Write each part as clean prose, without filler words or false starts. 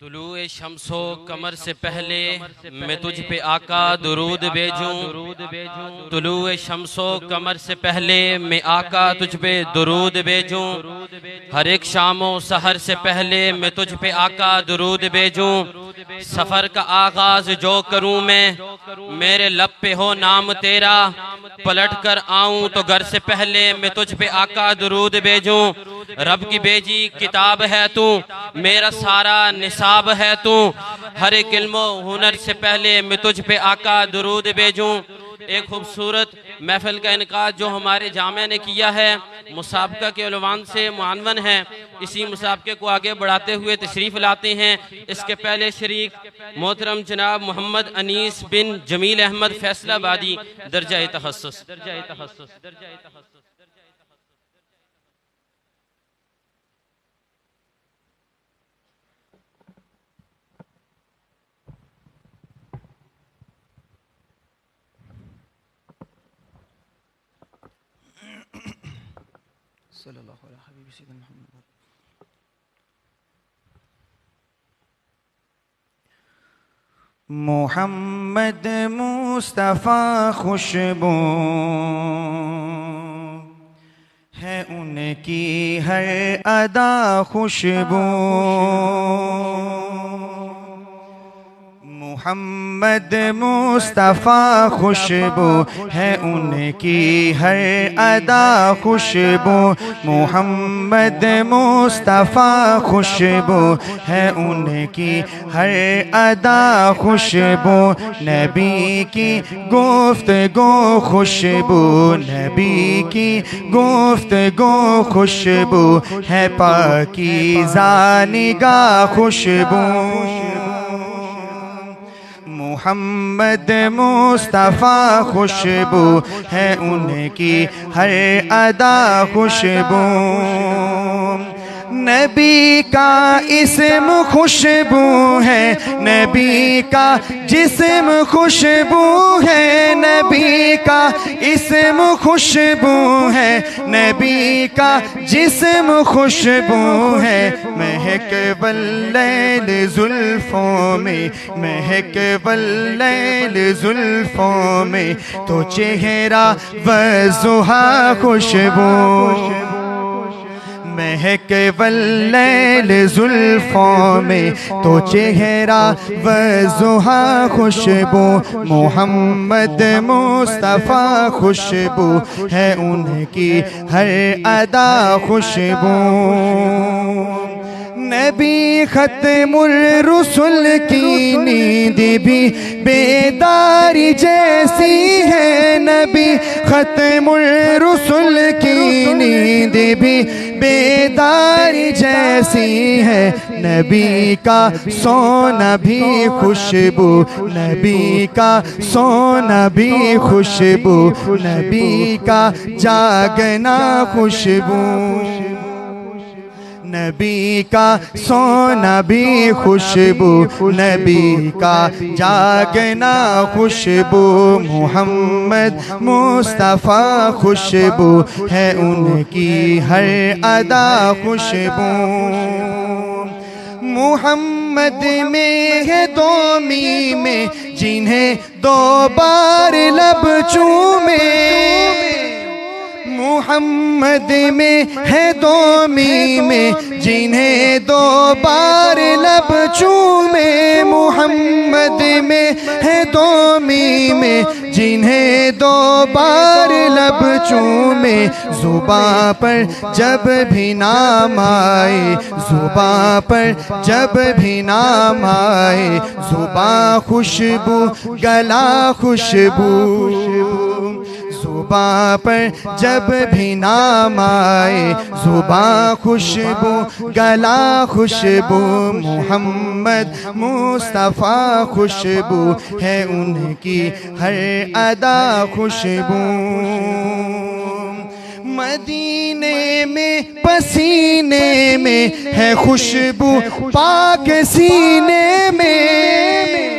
तुलूए शम्सो कमर से पहले मैं तुझ पे आका दुरूद भेजूं। तुलूए शम्सो कमर से पहले मैं आका तुझ पे दुरूद भेजूं। हर एक शामो सहर से पहले मैं तुझ पे आका दुरूद भेजूं। सफर का आगाज जो करूं मैं मेरे लब पे हो नाम तेरा। पलट कर आऊं तो घर से पहले मैं तुझ पे आका दुरूद भेजूं। रब की भेजी किताब है तू, मेरा सारा निसाब है तू। हर एक इल्मो हुनर से पहले मैं तुझ पे आका दुरूद भेजूं। एक खूबसूरत महफिल का इनकाद जो हमारे जामिया ने किया है, मुसाबका के उलवान से मुआनवन है। इसी मुसाबके को आगे बढ़ाते हुए तशरीफ़ लाते हैं इसके पहले शरीक मोहतरम जनाब मोहम्मद अनीस बिन जमील अहमद फैसलाबादी दर्जा तखस्सुस। मोहम्मद मुस्तफ़ा खुशबू है उनकी हर अदा खुशबू। मोहम्मद मुस्तफ़ा खुशबू है उनकी हर अदा खुशबू। मोहम्मद मुस्तफ़ा खुशबू है उनकी हर अदा खुशबू। नबी की गुफ्तगू खुशबू, नबी की गुफ्तगू खुशबू है पाकीज़ा निगाह खुशबू। मोहम्मद मुस्तफ़ा खुशबू है उनकी हर अदा खुशबू। नबी का इस्म खुशबू है, नबी का जिस्म खुशबू है। नबी का इस्म खुशबू है, नबी का जिस्म खुशबू है। महक वल्लैल जुल्फों में, महक वल्लैल जुल्फों में तो चेहरा वज़ुहा खुशबू। महक वल्लैल जुल्फों में तो चेहरा वज़ुहा खुशबू। मोहम्मद मुस्तफ़ा खुशबू है उनकी हर अदा खुशबू। नबी खत्मुर रुसुल की नींद भी बेदारी जैसी है। नबी खत्मुर रुसुल की नींद भी बेदारी जैसी है। नबी का सोना भी खुशबू, नबी का सोना भी खुशबू। नबी का जागना खुशबू, नबी का सोना भी खुशबू। नबी का जागना खुशबू। मोहम्मद मुस्तफ़ा खुशबू है उनकी हर अदा खुशबू। मोहम्मद में है दो मीमें जिन्हें दो बार लब चूमे। मोहम्मद में है दो मीमें जिन्हें दो बार लब चूमे। मोहम्मद में है दो मीमें जिन्हें दो बार लब चूमे। ज़ुबां पर जब भी नाम आए, ज़ुबां पर जब भी नाम आए। ज़ुबां खुशबू गला खुशबू, ज़ुबां पर जब भी नाम आए। ज़ुबां खुशबू गला खुशबू। मोहम्मद मुस्तफ़ा खुशबू है उनकी हर अदा खुशबू। मदीने में पसीने में है खुशबू पाक सीने में।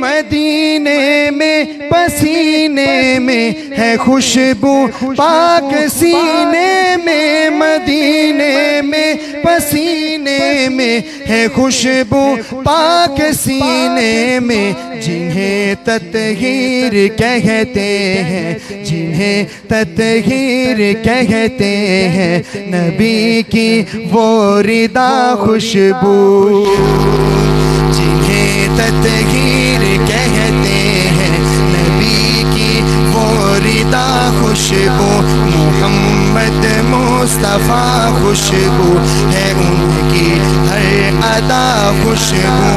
मदीने में पसीने में है खुशबू, पाक सीने में मदीने में पसीने में है खुशबू, पाक सीने में जिन्हें तत्हीर कहते हैं, जिन्हें तत्हीर कहते हैं, नबी की वो रिदा खुशबू, जिन्हें तत्हीर कहते हैं, नबी की वो रिदा खुशबू, मोहम्मद मुस्तफ़ा खुशबू है उनकी हर अदा खुशबू।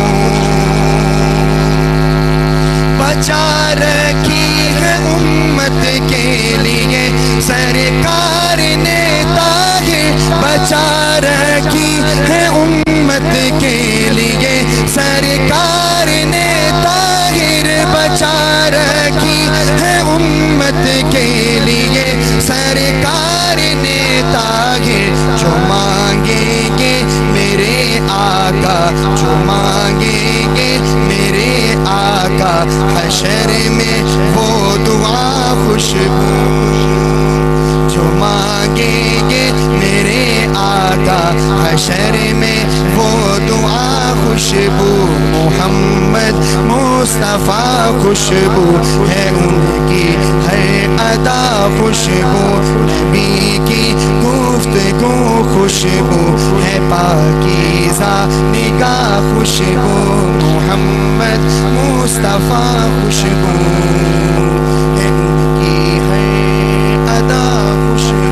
बचा रखी है उम्मत के लिए सरकार ने ताहिर, बचा रखी है उम्मत के लिए सरकार ने ताहिर, बचा रखी है उम्मत के लिए सरकार ने ताहिर। जो मांगेंगे मेरे आका, जो मांगेंगे मेरे आका, हशर में वो दुआ खुशबू, जो मांगेंगे मेरे आका, हशर में वो दुआ खुशबू, मोहम्मद मुस्तफ़ा खुशबू है उनकी हर अदा खुशबू, नबी की गुफ्तगू खुशबू है पाकीज़ा निगाह खुशबू, मोहम्मद मुस्तफ़ा खुशबू है उनकी हर अदा खुशबू।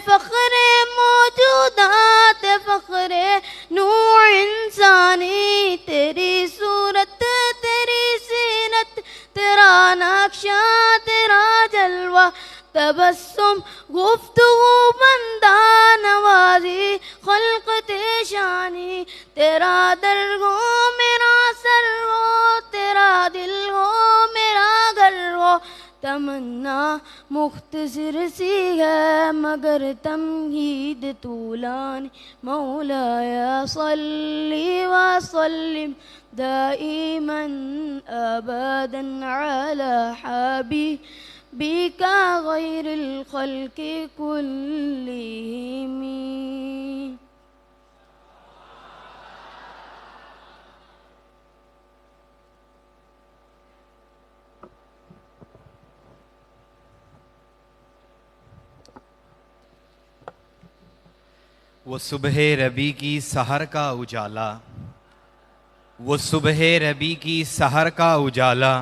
फ़ख्रे मौजूदात फ़ख्रे नूह इंसानी, तेरी सूरत तेरी सीरत तेरा नक्शा तेरा जलवा, तबस्सुम गुफ्तगू बंदा नवाजी खल्क़त शानी, तेरा दर हो मेरा सर हो, तेरा दिल हो मेरा घर हो, तमन्ना मुख्तसर सी है मगर तमहीद तूलानी, मौलाया सल्ली व सल्लिम दाइमन अबदन अला हबीबिका गैरिल खल्क़ि कुल्लिहिम। वो सुबह रबी की सहर का उजाला, वो सुबह रबी की सहर का उजाला,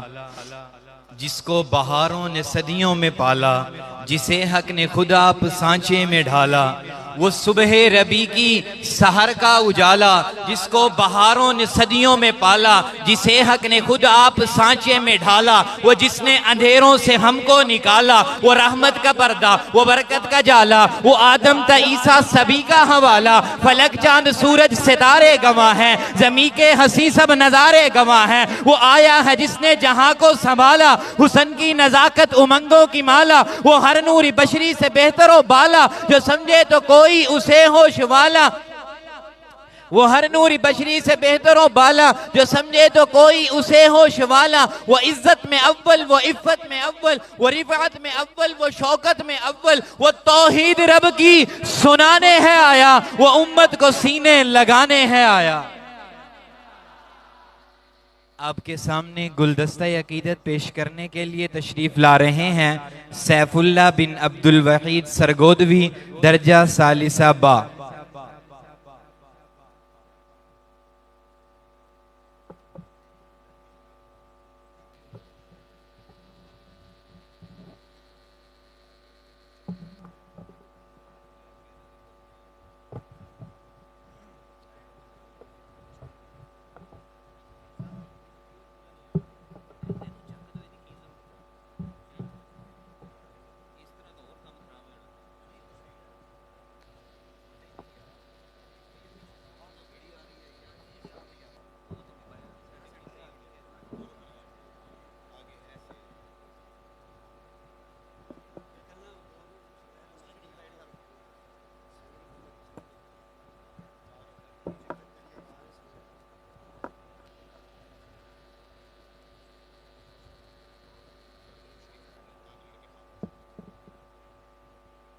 जिसको बहारों ने सदियों में पाला, जिसे हक ने खुद आप सांचे में ढाला। वो सुबह रबी की सहर का उजाला, जिसको बहारों ने सदियों में पाला, जिसे हक ने खुद आप सांचे में ढाला। वो जिसने अंधेरों से हमको निकाला, वो रहमत का पर्दा वो बरकत का जाला, वो आदम ता ईसा सभी का हवाला। फलक चांद सूरज सितारे गवाह हैं, जमी के हंसी सब नजारे गवाह हैं। वो आया है जिसने जहां को संभाला, हुसन की नजाकत उमंगों की माला। वो हर नूरी बशरी से बेहतर हो बाला, जो समझे तो कोई उसे होश वाला। वो हर नूरी बशरी से बेहतर हो बाला, जो समझे तो कोई उसे होश वाला। वो इज्जत में अव्वल, वो इफ़्फ़त में अव्वल, वो रिफ़अत में अव्वल, वो शौकत में अव्वल। वो तौहीद रब की सुनाने है आया, वो उम्मत को सीने लगाने है आया। आपके सामने गुलदस्ता अकीदत पेश करने के लिए तशरीफ ला रहे हैं सैफुल्लाह बिन अब्दुल वहीद सरगोदवी, दर्जा सालिसा बा।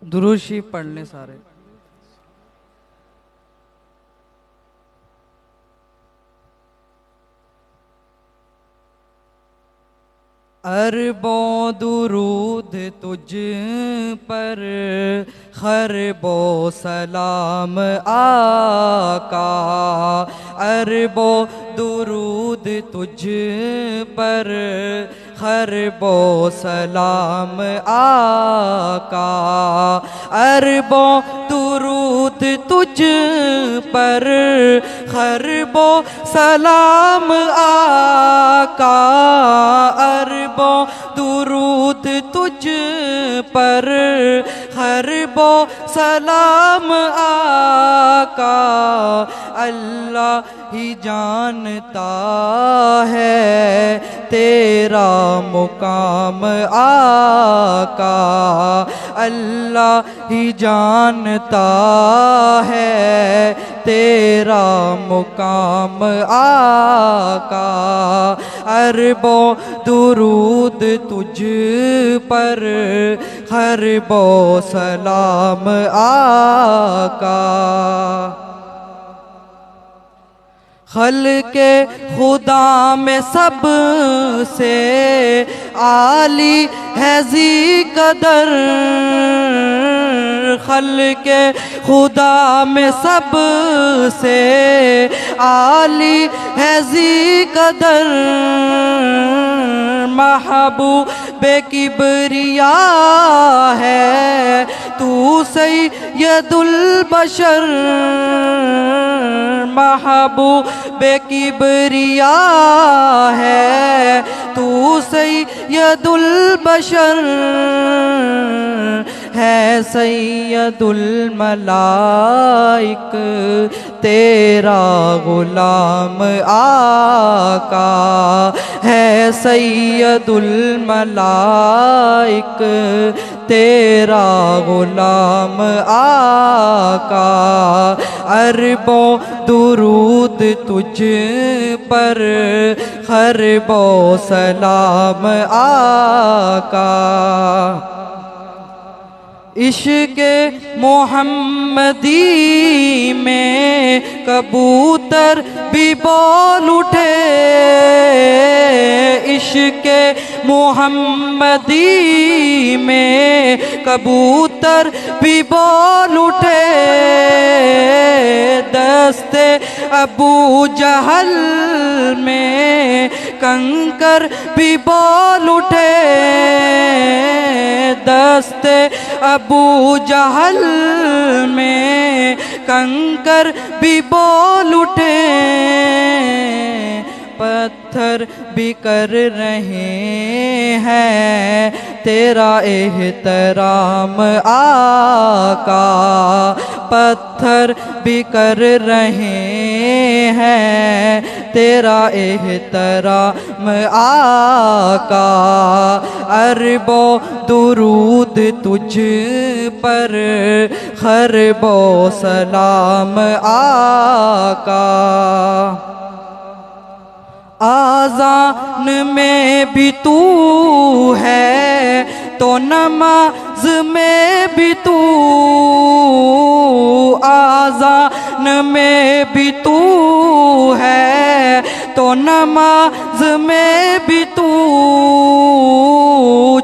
दुरूद शरीफ पढ़ लें सारे। अरबों दुरूद तुझ पर, खरबो सलाम आका। अरबों दुरूद तुझ पर, खरबो सलाम आका। अरबों दुरूद तुझ पर, खरबो सलाम आका। अरबों दुरूद तुझ पर, खरबो सलाम आका। अल्लाह ही जानता है तेरा मुकाम आका। अल्लाह ही जानता है तेरा मुकाम आका। अरबों दुरूद तुझ पर, खरबो सलाम आका। खल्क़े खुदा में सब से आली है ज़ी कदर। खल्क़े खुदा में सब से आली है ज़ी कदर। महबूब किबरिया है तू सैयदुल बशर महबूबे किबरिया है, तू सैयदुल बशर है, सैयदुल मलाइक तेरा गुलाम आका है, सैयदुल मलाइक तेरा गुलाम आका। अरबों दुरूद तुझ पर, खरबों सलाम आका। इश्क़े मोहम्मदी में कबूतर भी बोल उठे, इश्क़े मोहम्मदी में कबूतर भी बोल उठे, दस्ते अबू जहल में कंकर भी बोल उठे, दस्ते अबू जहल में कंकर भी बोल उठे, पत्थर भी कर रहे हैं तेरा एहतराम आका, पत्थर भी कर रहे हैं तेरा एहतराम आका। अरबों दुरूद तुझ पर, खरबों सलाम आका। आज़ान में भी तू है तो नमाज में भी तू, आज़ान में भी तू है तो नमाज में भी तू,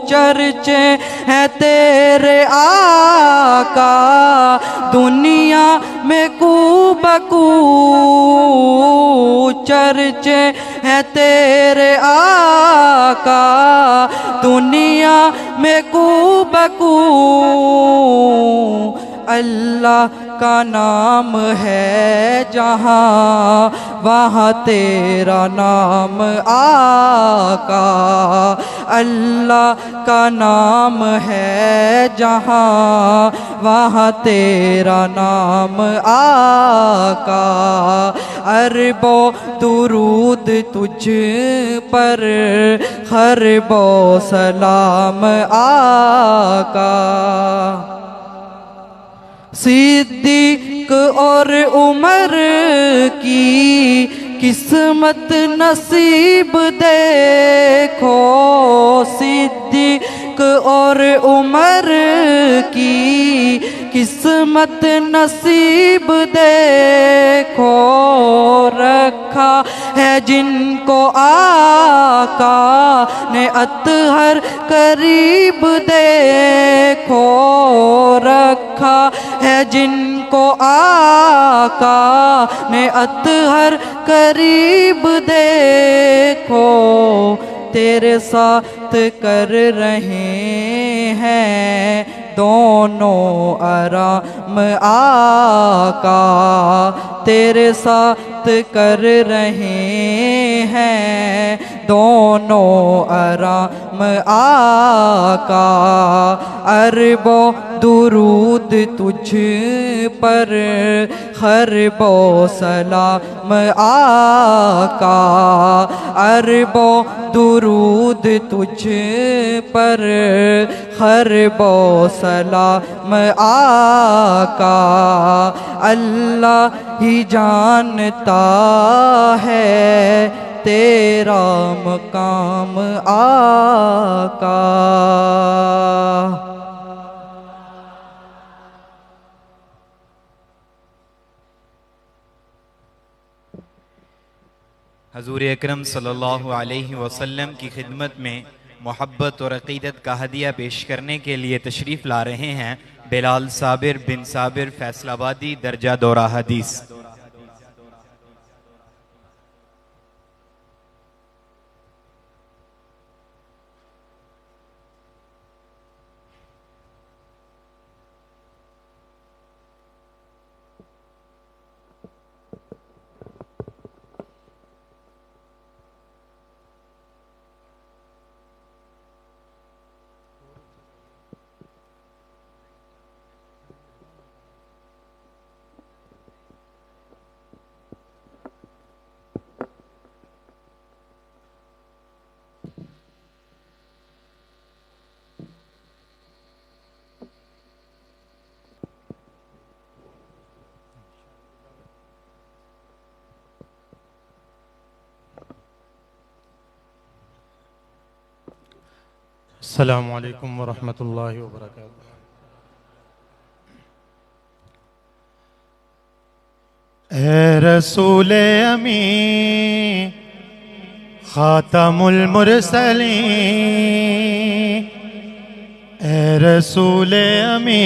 चर्चे हैं तेरे आका दुनिया में कूबकू, चर्चे हैं तेरे आका दुनिया में कूबकू। अल्लाह का नाम है जहाँ वहाँ तेरा नाम आका, अल्लाह का नाम है जहाँ वहाँ तेरा नाम आका। अरबों दुरूद तुझ पर, खरबों सलाम आका। सिद्दीक और उमर की किस्मत नसीब देखो, सिद्दीक और उमर की किस्मत नसीब देखो, रखा है जिनको आका ने अतहर करीब देखो, रखा है जिनको आका ने अतहर करीब देखो, तेरे साथ कर रहे हैं दोनों आराम आका, तेरे साथ कर रहे हैं दोनों आराम आका। अरबों दुरूद तुझ पर, खरबों सलाम आका। अरबों दुरूद तुझ पर, खरबों सलाम आका। अल्लाह ही जानता है तेरा मकाम आका। हजूर अकरम सल्लल्लाहु अलैहि वसल्लम की खिदमत में मोहब्बत और अक़ीदत का हदिया पेश करने के लिए तशरीफ़ ला रहे हैं बिलाल साबिर बिन साबिर फैसलाबादी, दर्जा दौरा हदीस। अस्सलामु अलैकुम वरहमतुल्लाहि वबरकातुहू। ए रसूल अमी खातमुल मुरसलीन, ए रसूल अमी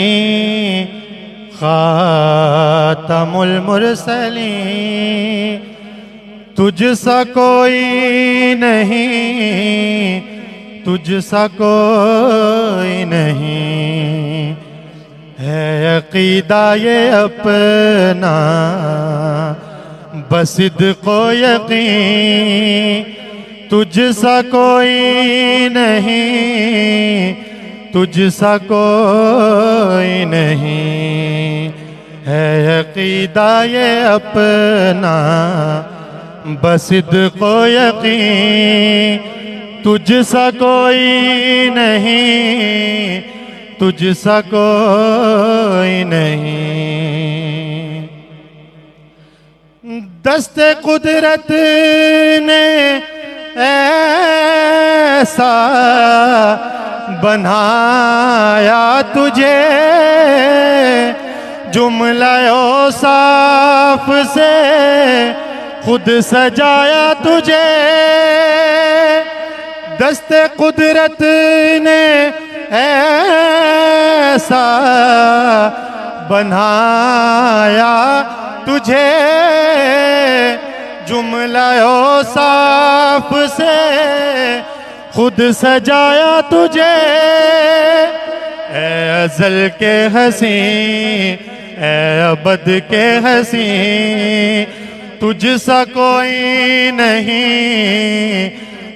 खातमुल मुरसलीन, तुझ सा कोई नहीं, तुझ सा कोई नहीं, है अकीदा ये अपना बसिद को यकीन, तुझ सा कोई नहीं, तुझ सा कोई नहीं, है अकीदा ये अपना बसिद को यकीन, तुझ सा कोई नहीं, तुझ सा कोई नहीं। दस्ते कुदरत ने ऐसा बनाया तुझे, जुमला औसाफ से खुद सजाया तुझे, दस्ते कुदरत ने ऐसा बनाया तुझे, जुमला औसाफ से खुद सजाया तुझे, ए अज़ल के हसी, ए अबद के हसी, तुझ सा कोई नहीं,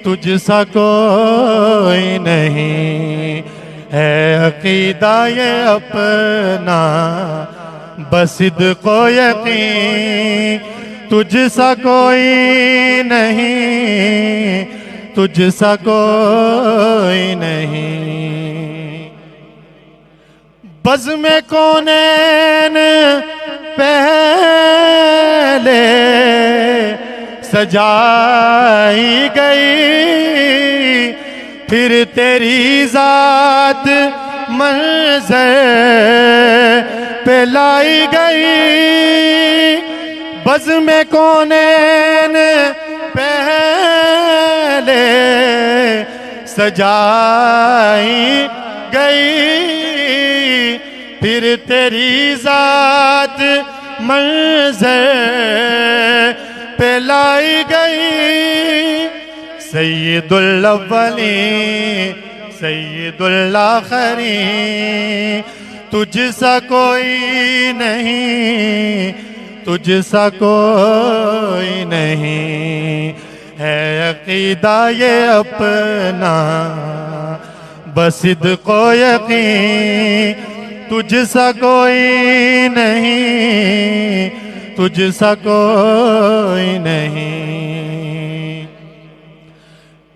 तुझ सा कोई नहीं, है अकीदा ये अपना बसिद को यकीन, तुझ सा कोई नहीं, तुझ सा कोई नहीं। बज़ में कौनैन पहले सजाई गई, फिर तेरी जात मंज़र पे लाई गई, बज़ में कौनैन पहले सजाई गई, फिर तेरी जात मंज़र पे लाई गई, सैयदुल अव्वलीन सैयदुल आखिरीन, तुझ सा कोई नहीं, तुझ सा कोई नहीं, है अकीदा ये अपना बसिद को यकीन, तुझ सा कोई नहीं, तुझ सा कोई नहीं।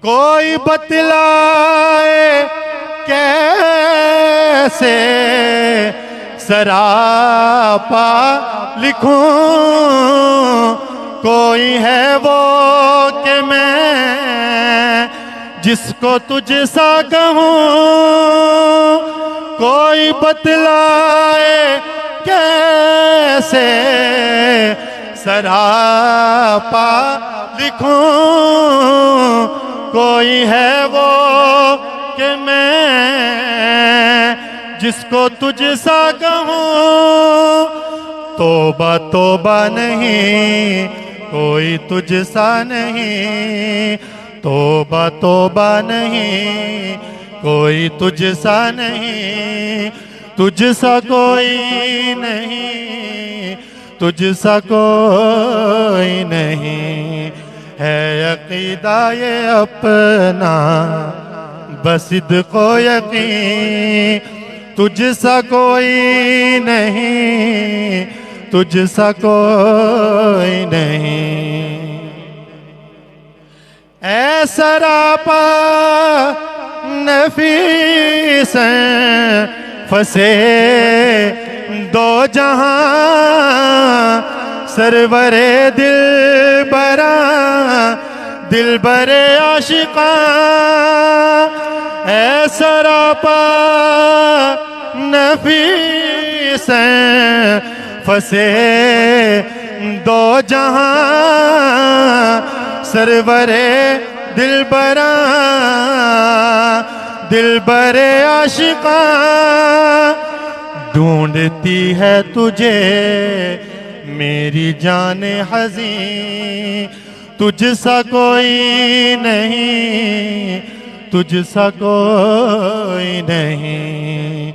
कोई बतलाए कैसे सरापा लिखूं, कोई है वो कि मैं जिसको तुझ सा कहूं, कोई बतलाए कैसे सरापा लिखूं, कोई है वो कि मैं जिसको तुझ सा कहूं, तौबा तौबा नहीं कोई तुझ सा नहीं, तौबा तौबा नहीं कोई तुझ सा नहीं, तुझ सा कोई नहीं, तुझ सा कोई नहीं, है अकीदा ये अपना बसिद को यकीन, तुझ सा कोई नहीं, तुझ सा कोई नहीं। ऐ सरापा नफीस फंसे दो जहां, सरवरे दिल बरा दिल बरे आशिका, है सरापा नफीस फंसे दो जहां सरवरे दिलबरा दिलबरे आशिका ढूंढती है तुझे मेरी जाने हज़ी तुझसा कोई नहीं तुझसा कोई नहीं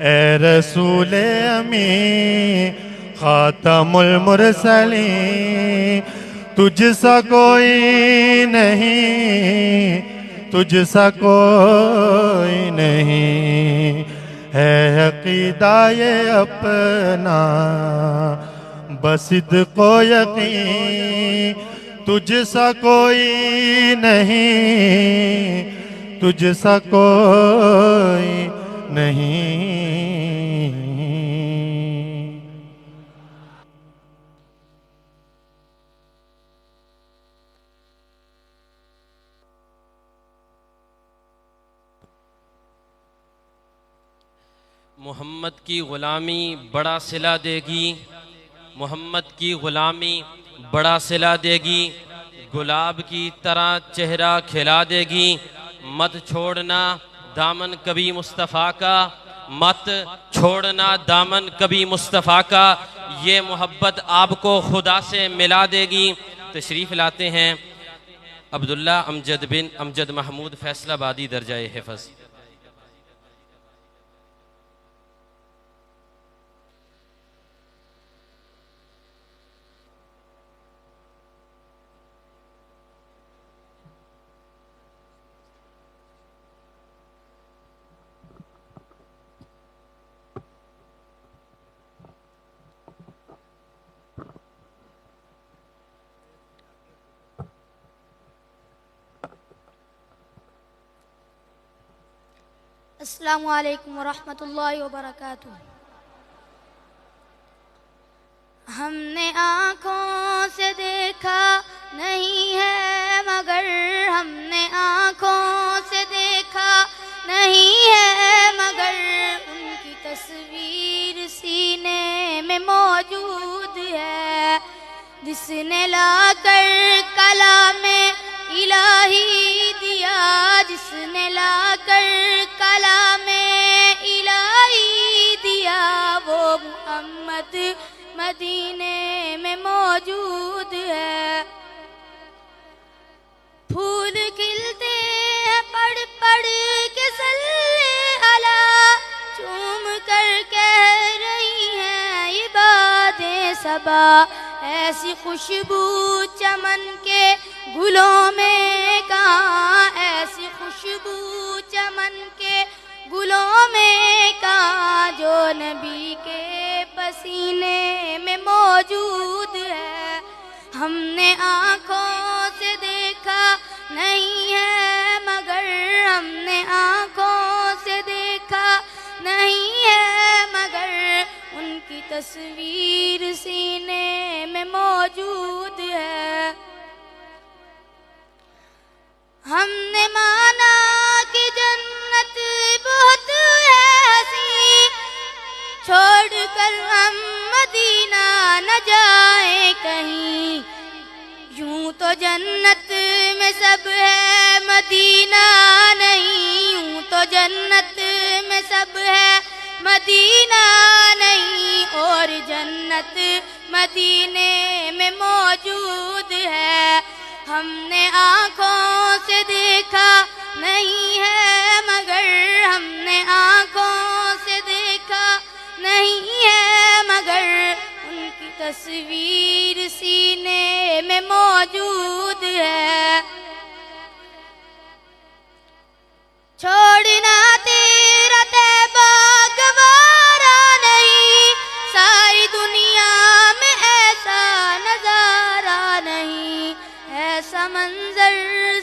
ए रसूले अमी खातमुल मुरसलीन तुझसा कोई नहीं तुझसा कोई नहीं है अक़ीदा ये अपना बसिद को यकीन तुझसा कोई नहीं तुझसा कोई नहीं। मोहम्मद की ग़ुलामी बड़ा सिला देगी मोहम्मद की ग़ुलामी बड़ा सिला देगी गुलाब की तरह चेहरा खिला देगी मत छोड़ना दामन कभी मुस्तफ़ा का मत छोड़ना दामन कभी मुस्तफ़ा का ये मोहब्बत आपको खुदा से मिला देगी। तशरीफ़ लाते हैं अब्दुल्ला अमजद बिन अमजद महमूद फैसलाबादी दर्जाए हिफ़्ज़। अस्सलामु अलैकुम वरहमतुल्लाहि वबरकातुह। हमने आँखों से देखा नहीं है मगर हमने आँखों से देखा नहीं है मगर उनकी तस्वीर सीने में मौजूद है जिसने लाकर कलामे इलाही दिया जिसने लाकर कलामे इलाही दिया वो मुहम्मद मदीने में मौजूद है। फूल खिलते हैं पढ़ पढ़ के सल्ले अला चूम कर कह रही हैं ये बातें सबा ऐसी खुशबू चमन के गुलों में कहाँ ऐसी खुशबू चमन के गुलों में कहाँ जो नबी के पसीने में मौजूद है। हमने आँखों से देखा नहीं है मगर हमने आँखों से देखा नहीं है मगर उनकी तस्वीर सीने में मौजूद है। हमने माना कि जन्नत बहुत है हसी छोड़कर हम मदीना न जाए कहीं यूं तो जन्नत में सब है मदीना नहीं यूं तो जन्नत में सब है मदीना नहीं और जन्नत मदीने में मौजूद है। हमने आँखों से देखा नहीं है मगर हमने आँखों से देखा नहीं है मगर उनकी तस्वीर सीने में मौजूद है। छोड़ना तेरा तैबा गवारा नहीं सारी दुनिया में ऐसा नजारा नहीं ऐसा मंजर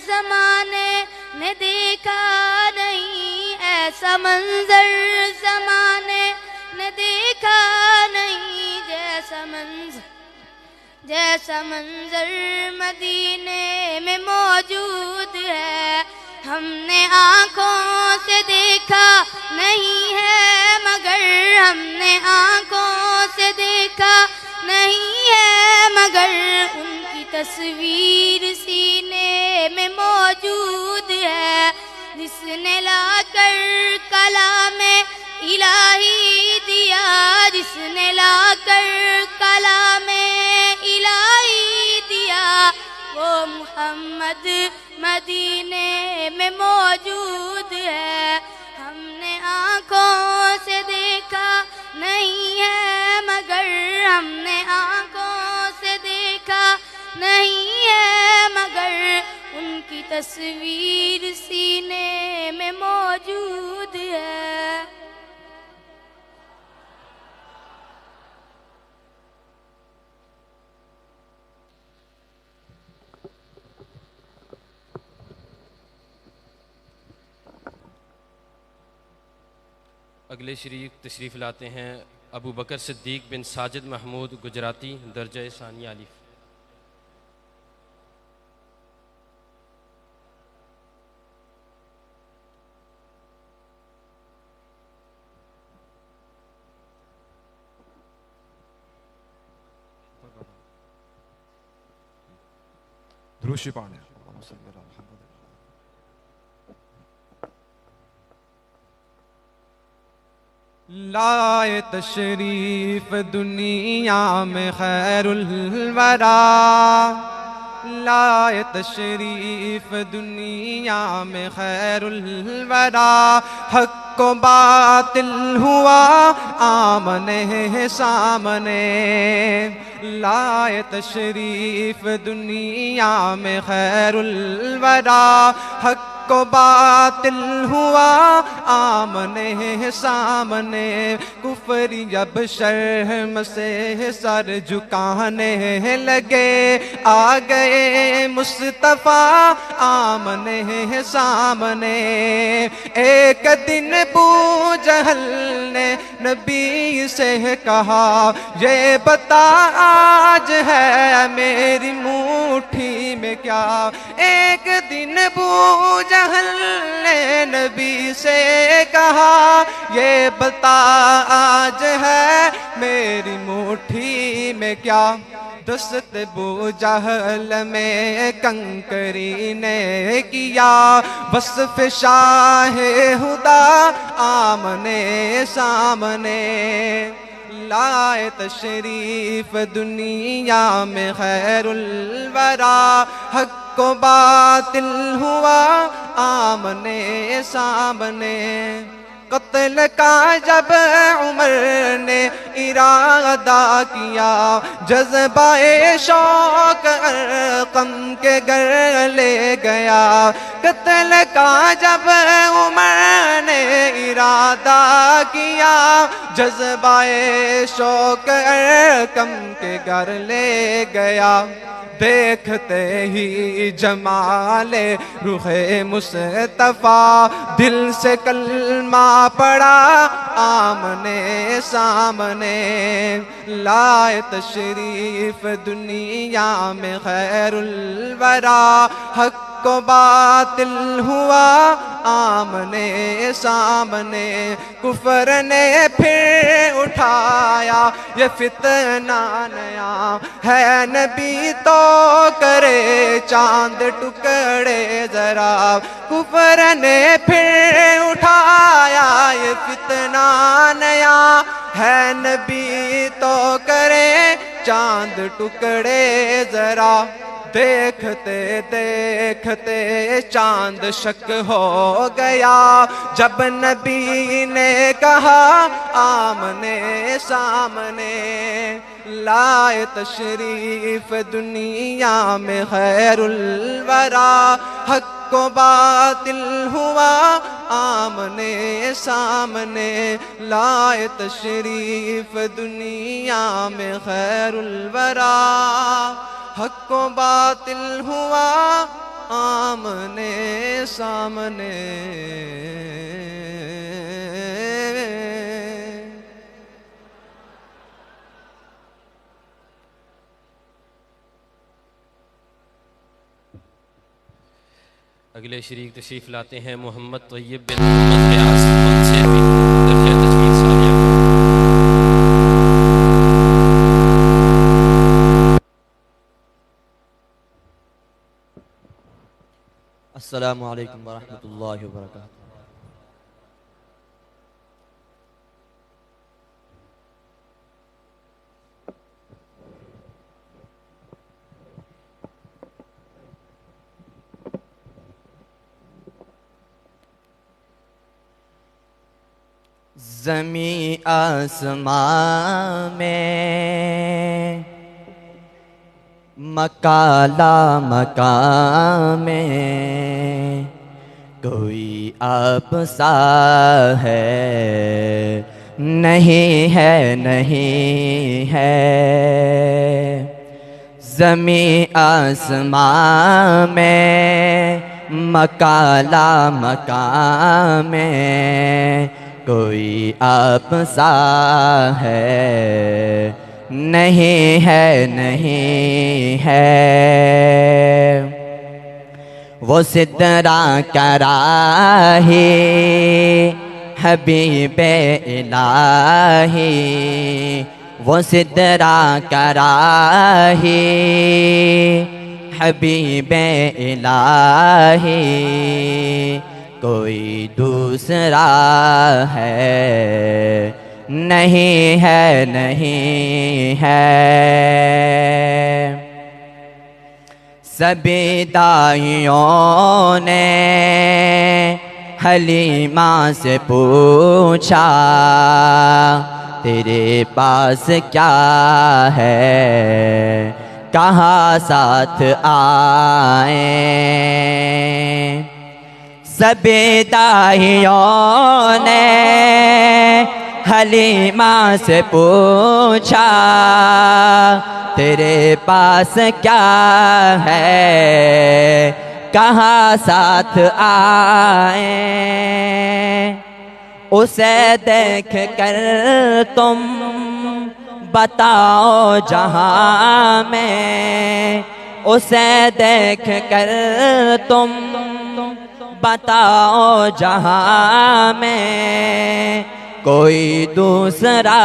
ज़माने ने देखा नहीं ऐसा मंजर ज़माने ने देखा नहीं जैसा मंजर मदीने में मौजूद है। हमने आँखों से देखा नहीं है मगर, हमने आँखों से देखा नहीं है मगर, उनकी तस्वीर सीने में मौजूद है, जिसने लाकर कलामे इलाही दिया, जिसने लाकर कलामे इलाही दिया, वो मोहम्मद मदीने में मौजूद है। हमने आँखों से देखा नहीं है मगर, हमने आँखों से देखा नहीं है मगर, उनकी तस्वीर सीने में मौजूद है। अगले शरीक तशरीफ़ लाते हैं अबू बकर सिद्दीक बिन साजिद महमूद गुजराती, दर्जा सानिया अलिफ। द्रुशी पाने लाए तशरीफ दुनिया में खैरुल वरा, लाए तशरीफ दुनिया में खैरुल वरा, हक को बातिल हुआ आमने सामने, लाए तशरीफ दुनिया में खैरुल वरा, हक को बातिल हुआ आमने सामने, कुफरी अब शर्म से सर झुकाने लगे, आ गए मुस्तफा आमने सामने। एक दिन अबू जहल ने नबी से कहा, ये बता आज है मेरी मुट्ठी में क्या। एक दिन अबू जहल ने नबी से कहा, ये बता आज है मेरी मुट्ठी में क्या। दस्त अबू जहल में कंकरी ने किया, वस्फ शाहे हुदा आमने सामने, लाए तशरीफ दुनिया में खैरुल वरा, हक को बातिल हुआ आमने सामने। कत्ल का जब उमर ने इरादा किया, जज्बाए शौक अरकम के घर ले गया। कत्ल का जब उमर ने इरादा किया, जज्बाए शौक अरकम के घर ले गया। देखते ही जमाले रुखे मुस्तफा, दिल से कलमा पड़ा आमने सामने, लाए तशरीफ दुनिया में खैरुल वरा, हक को बातिल हुआ आमने सामने। कुफर ने फिर उठाया ये फितना नया, है नबी तो करे चांद टुकड़े जरा। कुफर ने फिर उठाया ये फितना नया, है नबी तो करे चांद टुकड़े जरा। देखते देखते चांद शक हो गया, जब नबी ने कहा आमने सामने, लाए तशरीफ दुनिया में खैरुल वरा, हक को बातिल हुआ आमने सामने, लाए तशरीफ दुनिया में खैरुल वरा, हक को बातिल हुआ आमने सामने। अगले शरीक तशरीफ़ लाते हैं मोहम्मद तैयब बिन मोहम्मद रियाज उनसे भी दरख्वास्त तजवीज़ सानिया। अस्सलामु अलैकुम वरहमतुल्लाहि वबरकातुहू। ज़मीं आसमां में मकाला मकाम में कोई आप सा है नहीं है नहीं है। ज़मीं आसमां में मकाला मकाम में कोई आप सा है नहीं है नहीं है। वो सिदरा कराही हबीबे इलाही, वो सिदरा कराही हबीबे इलाही, कोई दूसरा है नहीं है नहीं है। सभी दाइयों ने हलीमा से पूछा तेरे पास क्या है, कहाँ साथ आए। सभी दाइयों ने हलीमा से पूछा तेरे पास क्या है, कहाँ साथ आए। उसे देख कर तुम बताओ जहाँ में, उसे देख कर तुम बताओ जहाँ में, कोई दूसरा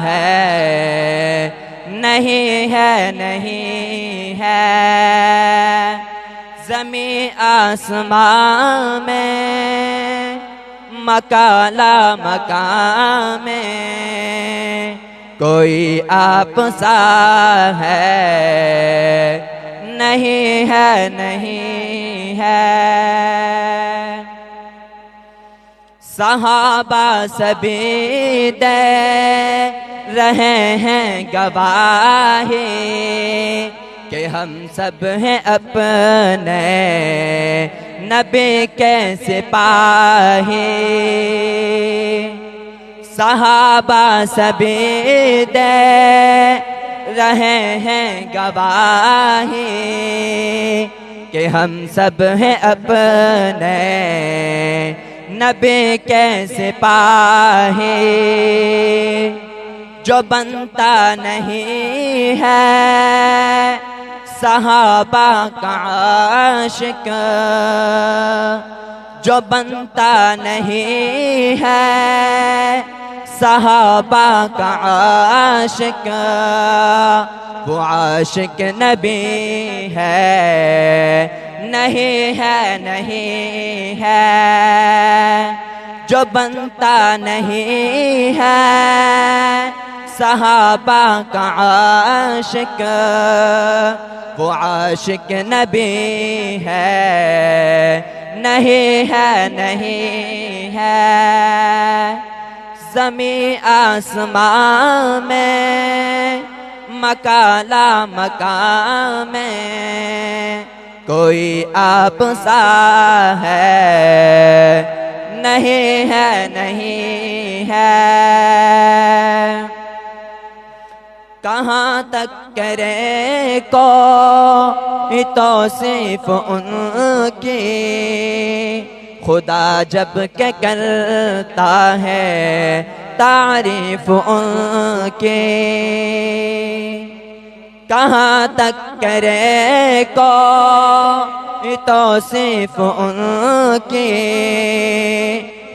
है नहीं है नहीं है। ज़मीं आसमां में मकाला मकाम में कोई आप सा है नहीं है नहीं है। सहाबा सभी दे रहे हैं गवाही कि हम सब हैं अपने नबी के सिपाही। सहाबा सभी दे रहे हैं गवाही कि हम सब हैं अपने नबी के सिपाही। जो बनता नहीं है सहाबा का आशिक, जो बनता नहीं है सहाबा का आशिक, वो आशिक नबी है नहीं है नहीं है। जो बनता नहीं है सहाबा का आशिक, वो आशिक नबी है नहीं है नहीं है। ज़मीं आसमां में मकाला मकाम में कोई आप सा है नहीं है नहीं है। कहाँ तक करे को तौसीफ उनकी, खुदा जब के करता है तारीफ उनकी। कहाँ तक करे को तौसीफ उनके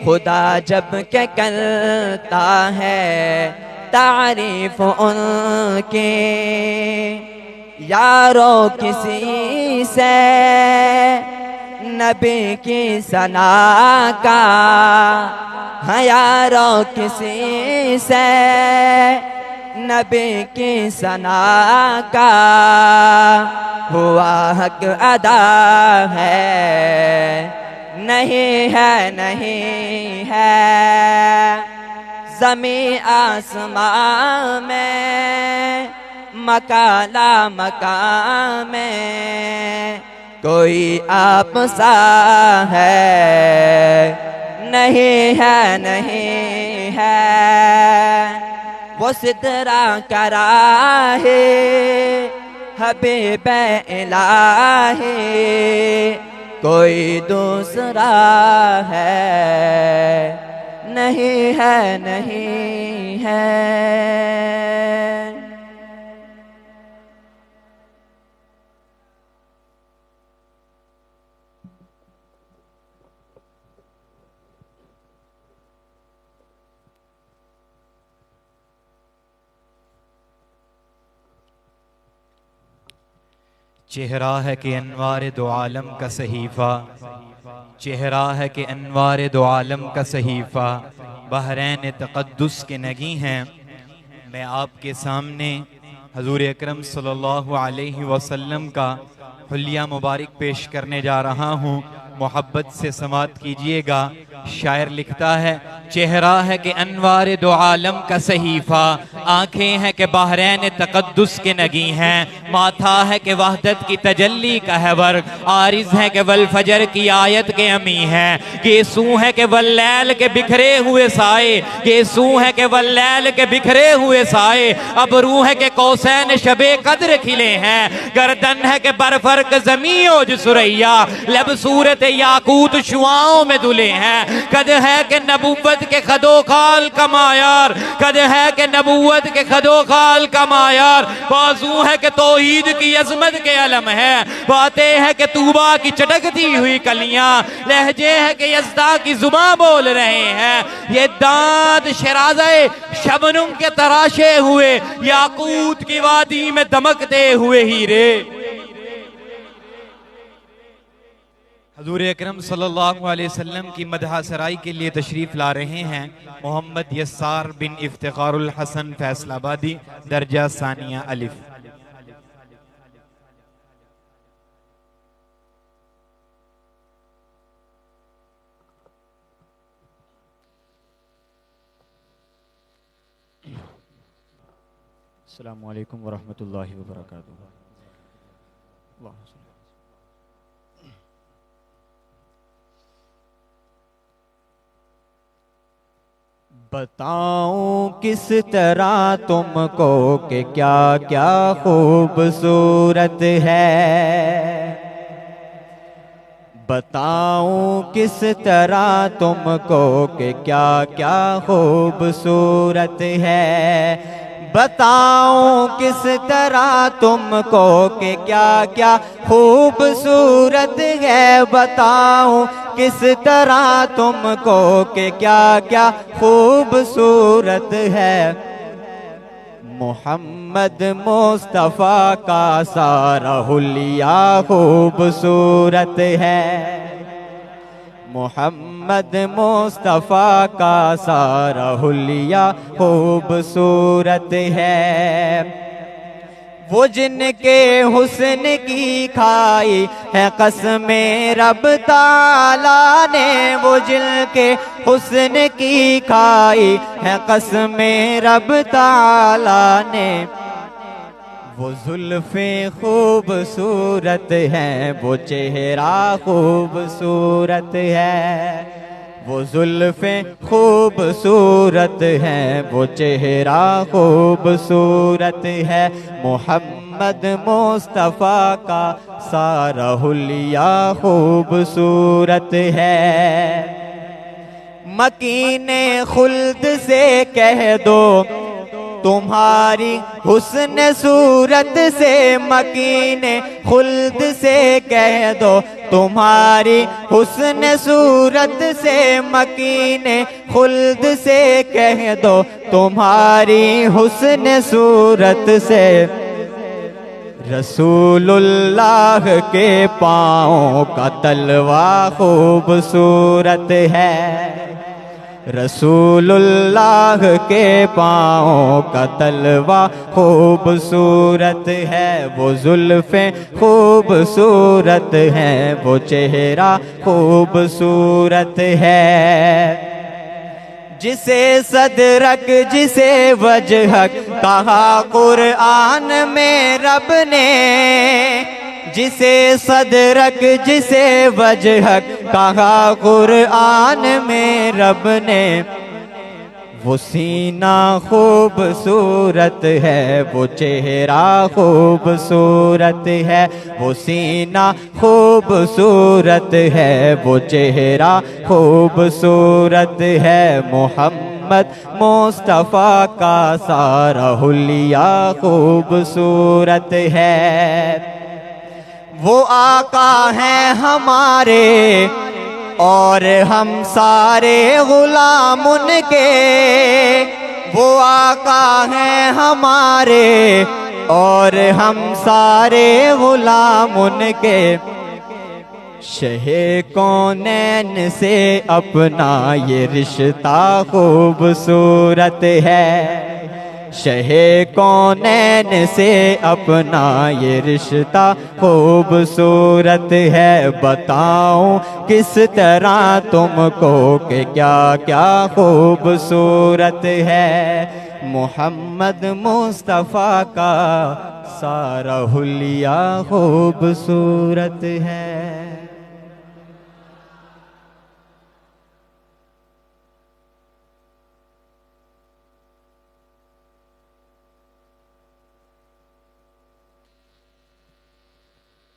खुदा जब के करता है तारीफ उनके। यारो किसी से नबी की सना का, हाँ यारो किसी से नबी की सना का हुआ हक अदा है, नहीं है नहीं है। ज़मीं आसमां में मकाला मकाम में कोई आप सा है, नहीं है नहीं है। वो सिदरा करा है हबीब इलाही, कोई दूसरा है, नहीं है नहीं है। चेहरा है कि अनवार दो आलम का सहीफ़ा, चेहरा है कि अनवार दो आलम का सहीफ़ा, बहरैन तक़द्दुस के नगी हैं। मैं आपके सामने हजूर अकरम सल्लल्लाहु अलैहि वसल्लम का हुलिया मुबारक पेश करने जा रहा हूँ। मोहब्बत से समात कीजिएगा। शायर लिखता है, चेहरा है कि अनवार दो आलम का सहीफ़ा, आँखें हैं कि बहरैन तक़द्दुस के नगी हैं, माथा है कि वहदत की तजल्ली का है वर्ग, आरिज़ है कि वल फजर की आयत के अमी हैं, गेसू है कि वल्लैल के बिखरे हुए साए, गेसू है कि वल्लैल के बिखरे हुए साए, अबरू है कि कौसैन शबे कद्र खिले हैं, गर्दन है कि बरफर्क ज़मीं ओज सुरैया, लब सूरत याकूत शुआओं में दुले हैं, कद है कि नबुव्वत के खदो खाल का मायार, कद है कि नबुव्वत के खदो खाल का मायार, बाजू है कि तौहीद की अजमत के अलम है, बातें है कि तूबा की चटकती हुई कलियां, लहजे है कि यज़दा की जुबां बोल रहे हैं, ये दांत शराज़े शबनुम के तराशे हुए, याकूत की वादी में दमकते हुए हीरे। हजूर अकरम सल्लल्लाहु अलैहि वसल्लम की मदह सराई के लिए तशरीफ़ ला रहे हैं मोहम्मद यस्सार बिन इफ्तिखारुल हसन फैसलाबादी, दर्जा सानिया अलिफ। अस्सलामु अलैकुम वरहमतुल्लाहि वबरकातुहू। बताऊं किस तरह तुमको कि क्या क्या खूबसूरत है, बताऊं किस तरह तुमको कि क्या क्या खूबसूरत है, बताऊं किस तरह तुमको कि क्या क्या खूबसूरत है, बताऊं किस तरह तुमको कि क्या क्या खूबसूरत है। मोहम्मद मुस्तफ़ा का सारा हुलिया खूबसूरत है, मोहम्मद मुस्तफ़ा का सारा हुलिया खूबसूरत है। वो जिनके हुस्न की खाई है कसमें रब ताला ने, वो जिनके हुस्न की खाई है कसमें रब ताला ने, वो जुल्फ़े खूबसूरत हैं, वो चेहरा खूबसूरत है, वो जुल्फ़े खूबसूरत हैं, वो चेहरा खूबसूरत है। मोहम्मद मुस्तफ़ा का सारा हुलिया खूबसूरत है। मकीने खुल्द से कह दो तुम्हारी हुस्न सूरत से मकीने खुल्द से कह दो, तुम्हारी हुस्न सूरत से मकीने खुल्द से कह दो, तुम्हारी हुस्न सूरत से। रसूलुल्लाह के पाँव का तलवा खूबसूरत है, रसूलुल्लाह के पाँव का तलवा खूबसूरत है। वो जुल्फ़ें खूबसूरत हैं, वो चेहरा खूबसूरत है। जिसे सदरक जिसे वजहक कहा कुरआन में रब ने, जिसे सदरक जिसे वजहक कहा कुरआन में रब ने। वो सीना खूबसूरत है, वो चेहरा खूबसूरत है, वो सीना खूबसूरत है, वो चेहरा खूबसूरत है। मोहम्मद मुस्तफ़ा का सारा हुलिया खूबसूरत है। वो आका हैं हमारे और हम सारे गुलाम उनके, वो आका हैं हमारे और हम सारे गुलाम उनके। शहे कौनैन से अपना ये रिश्ता खूबसूरत है, शहे कौनैन से अपना ये रिश्ता खूबसूरत है। बताऊं किस तरह तुमको कि क्या क्या खूबसूरत है। मोहम्मद मुस्तफ़ा का सारा हुलिया खूबसूरत है।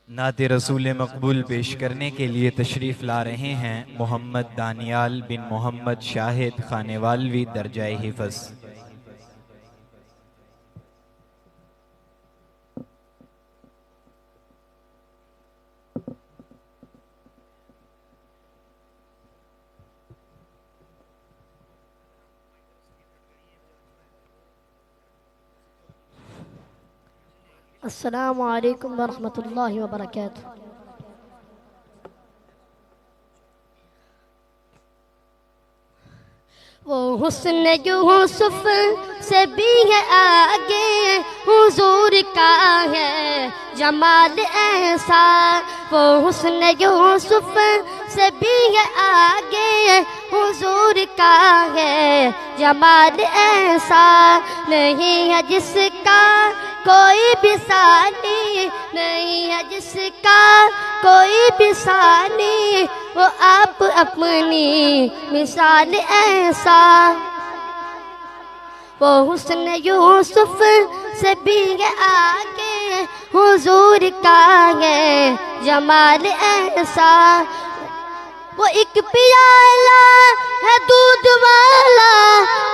नाते रसूल मकबूल पेश करने के लिए तशरीफ़ ला रहे हैं मोहम्मद दानियाल बिन मोहम्मद शाहिद खानेवालवी दर्जाए हिफ़्ज़। अस्सलामु अलैकुम वरहमतुल्लाहि वबरकातुहू। वो हुस्न यूसुफ से भी है आगे, हुजूर का है जमाल ऐसा। वो हुस्न यूसुफ से भी है आगे, हुजूर का है जमाल ऐसा। नहीं है जिसका कोई भी सानी, नहीं है जिसका कोई भी सानी, वो आप अपनी मिसाल ऐसा। वो हुस्न यूसुफ से भी आगे, हुजूर का है जमाल ऐसा। वो एक प्याला है दूध वाला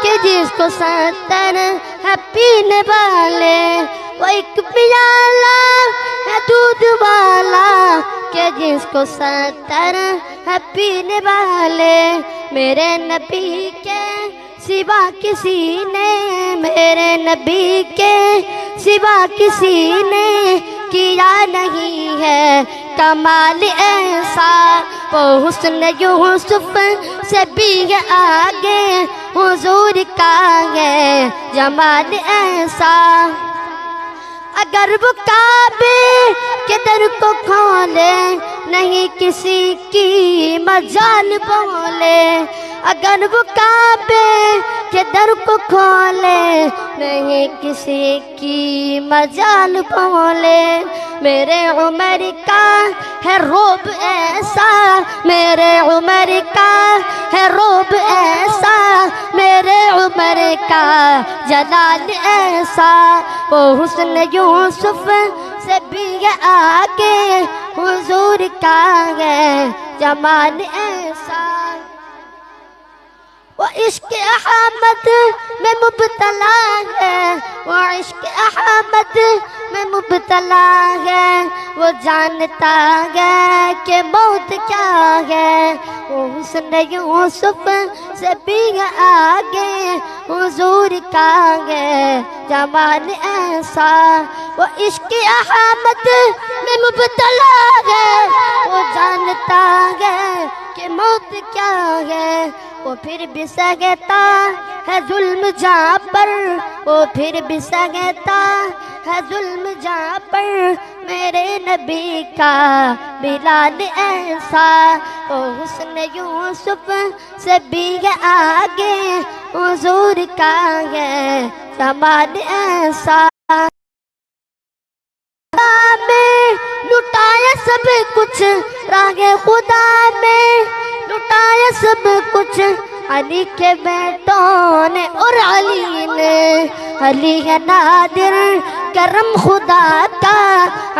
कि जिसको 70 है पीने वाले। वो एक प्याला है दूध वाला कि जिसको 70 है पीने वाले। मेरे नबी के सिवा किसी ने, मेरे नबी के सिवा किसी ने किया नहीं है कमाल ऐसा। वो हुस्न यूसुफ से भी आगे, हुजूर का है जमाल ऐसा। अगर वो काबे के दर को खोले, नहीं किसी की मजाल बोले। अगर वो काबे के दर को खोले, नहीं किसी की मजाल बोले। मेरे उमर का है रोब ऐसा, मेरे उमर का है रोब ऐसा, मेरे उमर का जलाल ऐसा। वो हुस्न यूसुफ से भी आगे, हुजूर का है जमाल ऐसा। वो इश्क अहमद में मुबतला है, वो इश्क अहमद में मुबतला है। वो जानता है कि मौत क्या है, वो हुस्न यूसुफ से भी आगे हुजूर का है जमाल ऐसा। वो इश्क अहमद में मुबतला है, वो जानता है कि मौत क्या है। वो फिर भी सहता है जुल्म जहाँ पर, वो फिर भी सहता है जुल्म जहाँ पर मेरे नबी का बिलाल ऐसा। वो हुस्न यूसुफ से भी आगे हुजूर का है जमाल ऐसा। में लुटाया सब कुछ रागे खुदा में, लुटाया सब कुछ अली के बेटों ने और अली ने। अली है नादिर करम खुदा का,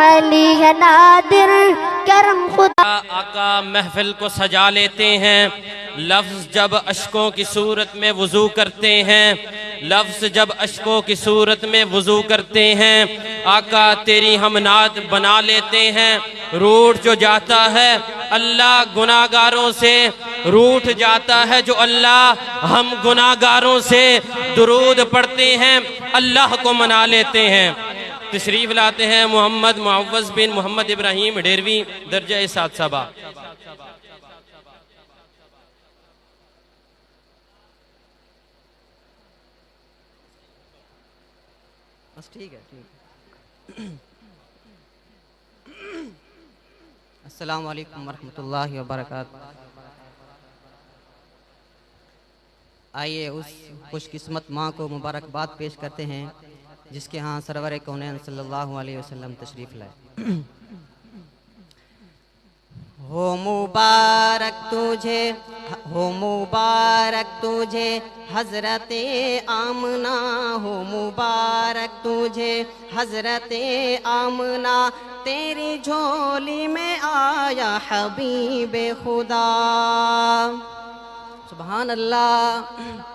अली है नादिर करम खुदा। आका महफिल को सजा लेते हैं। लफ्ज़ जब अश्कों की सूरत में वुज़ू करते हैं, लफ्ज़ जब अश्कों की सूरत में वुज़ू करते हैं, आका तेरी हम नात बना लेते हैं। रूठ जो जाता है अल्लाह गुनाहगारों से, रूठ जाता है जो अल्लाह हम गुनाहगारों से दुरूद पढ़ते हैं, अल्लाह को मना लेते हैं। तशरीफ़ लाते हैं मोहम्मद मुअव्वज़ बिन मोहम्मद इब्राहिम डेरवी दर्जा सात सबा। बस ठीक है, ठीक है। अस्सलामु अलैकुम वरहमतुल्लाहि वबरकातुहू। आइए उस खुशकिस्मत माँ को मुबारकबाद पेश करते हैं जिसके यहाँ सरवर कौनैन सल्लल्लाहु अलैहि वसल्लम तशरीफ़ लाए। हो मुबारक तुझे, हो मुबारक तुझे हज़रते आमना, हो मुबारक तुझे हज़रते आमना। तेरी झोली में आया हबीबे खुदा। सुभान अल्लाह।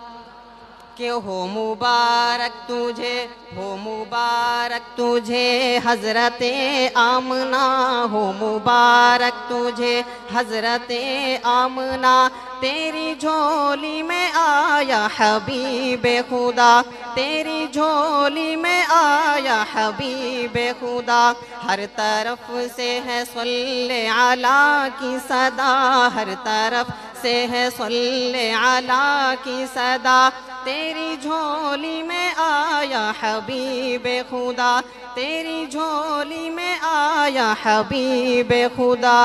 कि हो मुबारक तुझे, हो मुबारक तुझे हज़रते आमना, हो मुबारक तुझे हज़रते आमना। तेरी झोली में आया हबीबे खुदा, तेरी झोली में आया हबीबे खुदा। हर तरफ से है सल्ले अला की सदा, हर तरफ से है सल्ले अला की सदा। तेरी झोली में आया हबीबे खुदा, तेरी झोली में आया हबीबे खुदा।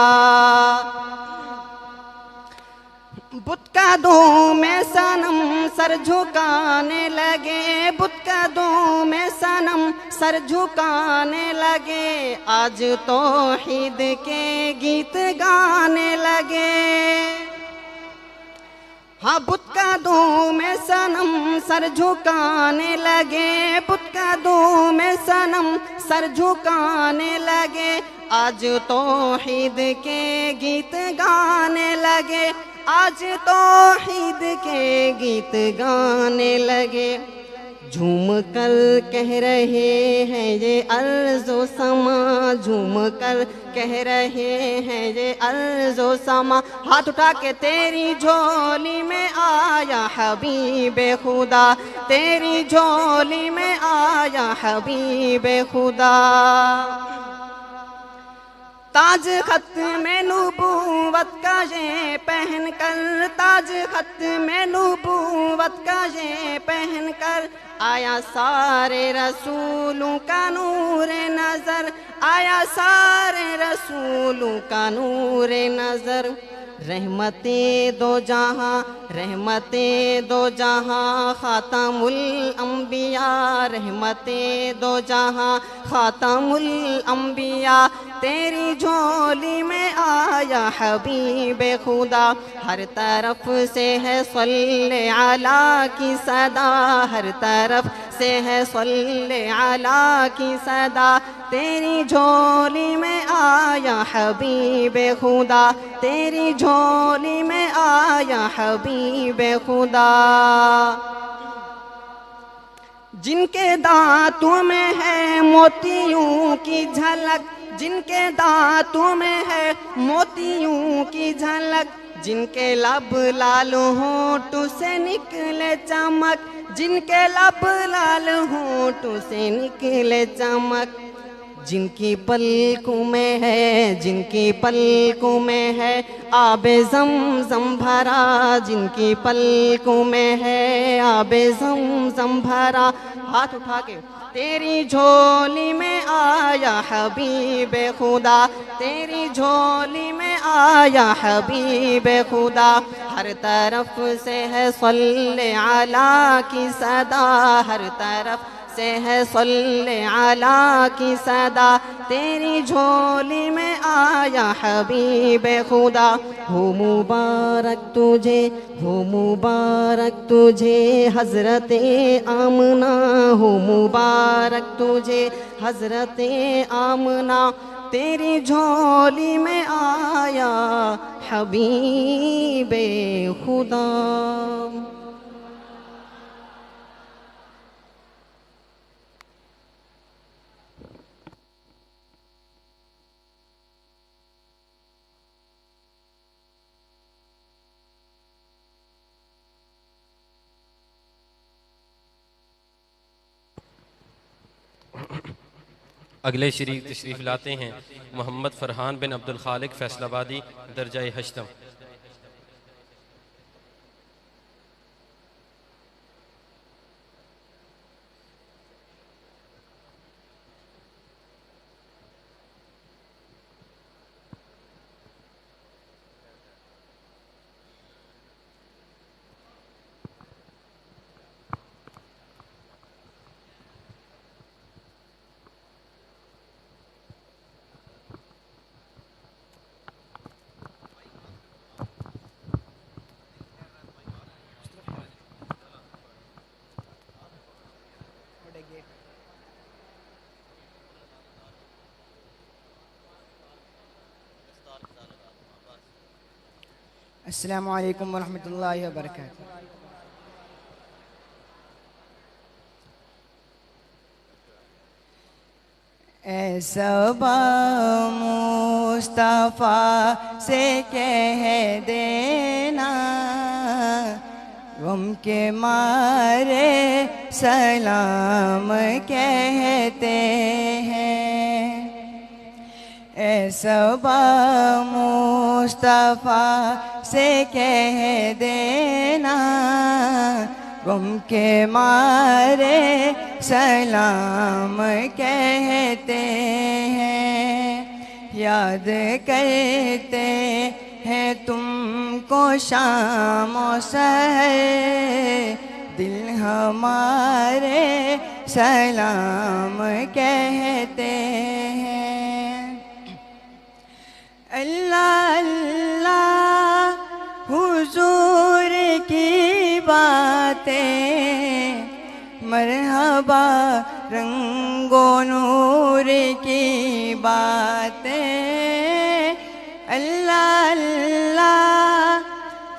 बुत कदों में सनम सर झुकाने लगे, बुत कदों में सनम सर झुकाने लगे। आज तौहीद के गीत गाने लगे। हाँ बुत कदों में सनम सर झुकाने लगे, बुत कदों में सनम सर झुकाने लगे। आज तौहीद के गीत गाने लगे, आज तौहीद के गीत गाने लगे। झूम कर कह रहे हैं ये अर्ज़ो समा, झूम कर कह रहे हैं ये अर्ज़ो समा। हाथ उठा के तेरी झोली में आया हबीबे खुदा, तेरी झोली में आया हबीबे खुदा। ताज खत में नबूवत का ये पहन कर, ताज खत में नबूवत का ये पहन कर। आया सारे रसूलों का नूर नज़र, आया सारे रसूलों का नूर नज़र। रहमते दो जहाँ, रहमते दो जहाँ खातमुल अंबिया, रहमते दो जहाँ खातमुल अंबिया। तेरी झोली में आया हबीबे खुदा, हर तरफ से है सल्ले अला की सदा, हर तरफ से है सल्ले अला की सदा। तेरी झोली में आया हबीबे खुदा, तेरी झोली में आया हबीबे खुदा। जिनके दांतों में है मोतियों की झलक, जिनके दांतों में है मोतियों की झलक, जिनके लब लाल होंठों से निकले चमक, जिनके लब लाल होंठों से निकले चमक, जिनकी पलकों में है, जिनकी पलकों में है आबे ज़मज़म भरा, जिनकी पलकों में है आबे ज़मज़म भरा। हाथ उठा के तेरी झोली में आया हबीबे खुदा, तेरी झोली में आया हबीबे खुदा, हर तरफ से है सल्ले अला की सदा, हर तरफ से है सल्ले अला की सदा, तेरी झोली में आया हबीबे खुदा। हो मुबारक तुझे, हो मुबारक तुझे हज़रते आमना, हो मुबारक तुझे हज़रते आमना, तेरी झोली में आया हबीबे खुदा। अगले शरीक तशरीफ़ लाते हैं मोहम्मद फ़रहान बिन अब्दुल खालिक फैसलाबादी, दर्जा हश्तम। अस्सलामु अलैकुम वरहमतुल्लाहि वबरकातुहू। ऐ सबा मुस्तफ़ा से कह देना, गम के मारे सलाम कहते हैं। ऐ सबा मुस्तफ़ा से कह देना, गम के मारे सलाम कहते हैं। याद करते हैं तुमको शाम और सहर, दिल हमारे सलाम कहते हैं। अल्लाह अल्लाह हुजूर की बातें, मरहबा रंगो नूर की बातें। अल्लाह अल्लाह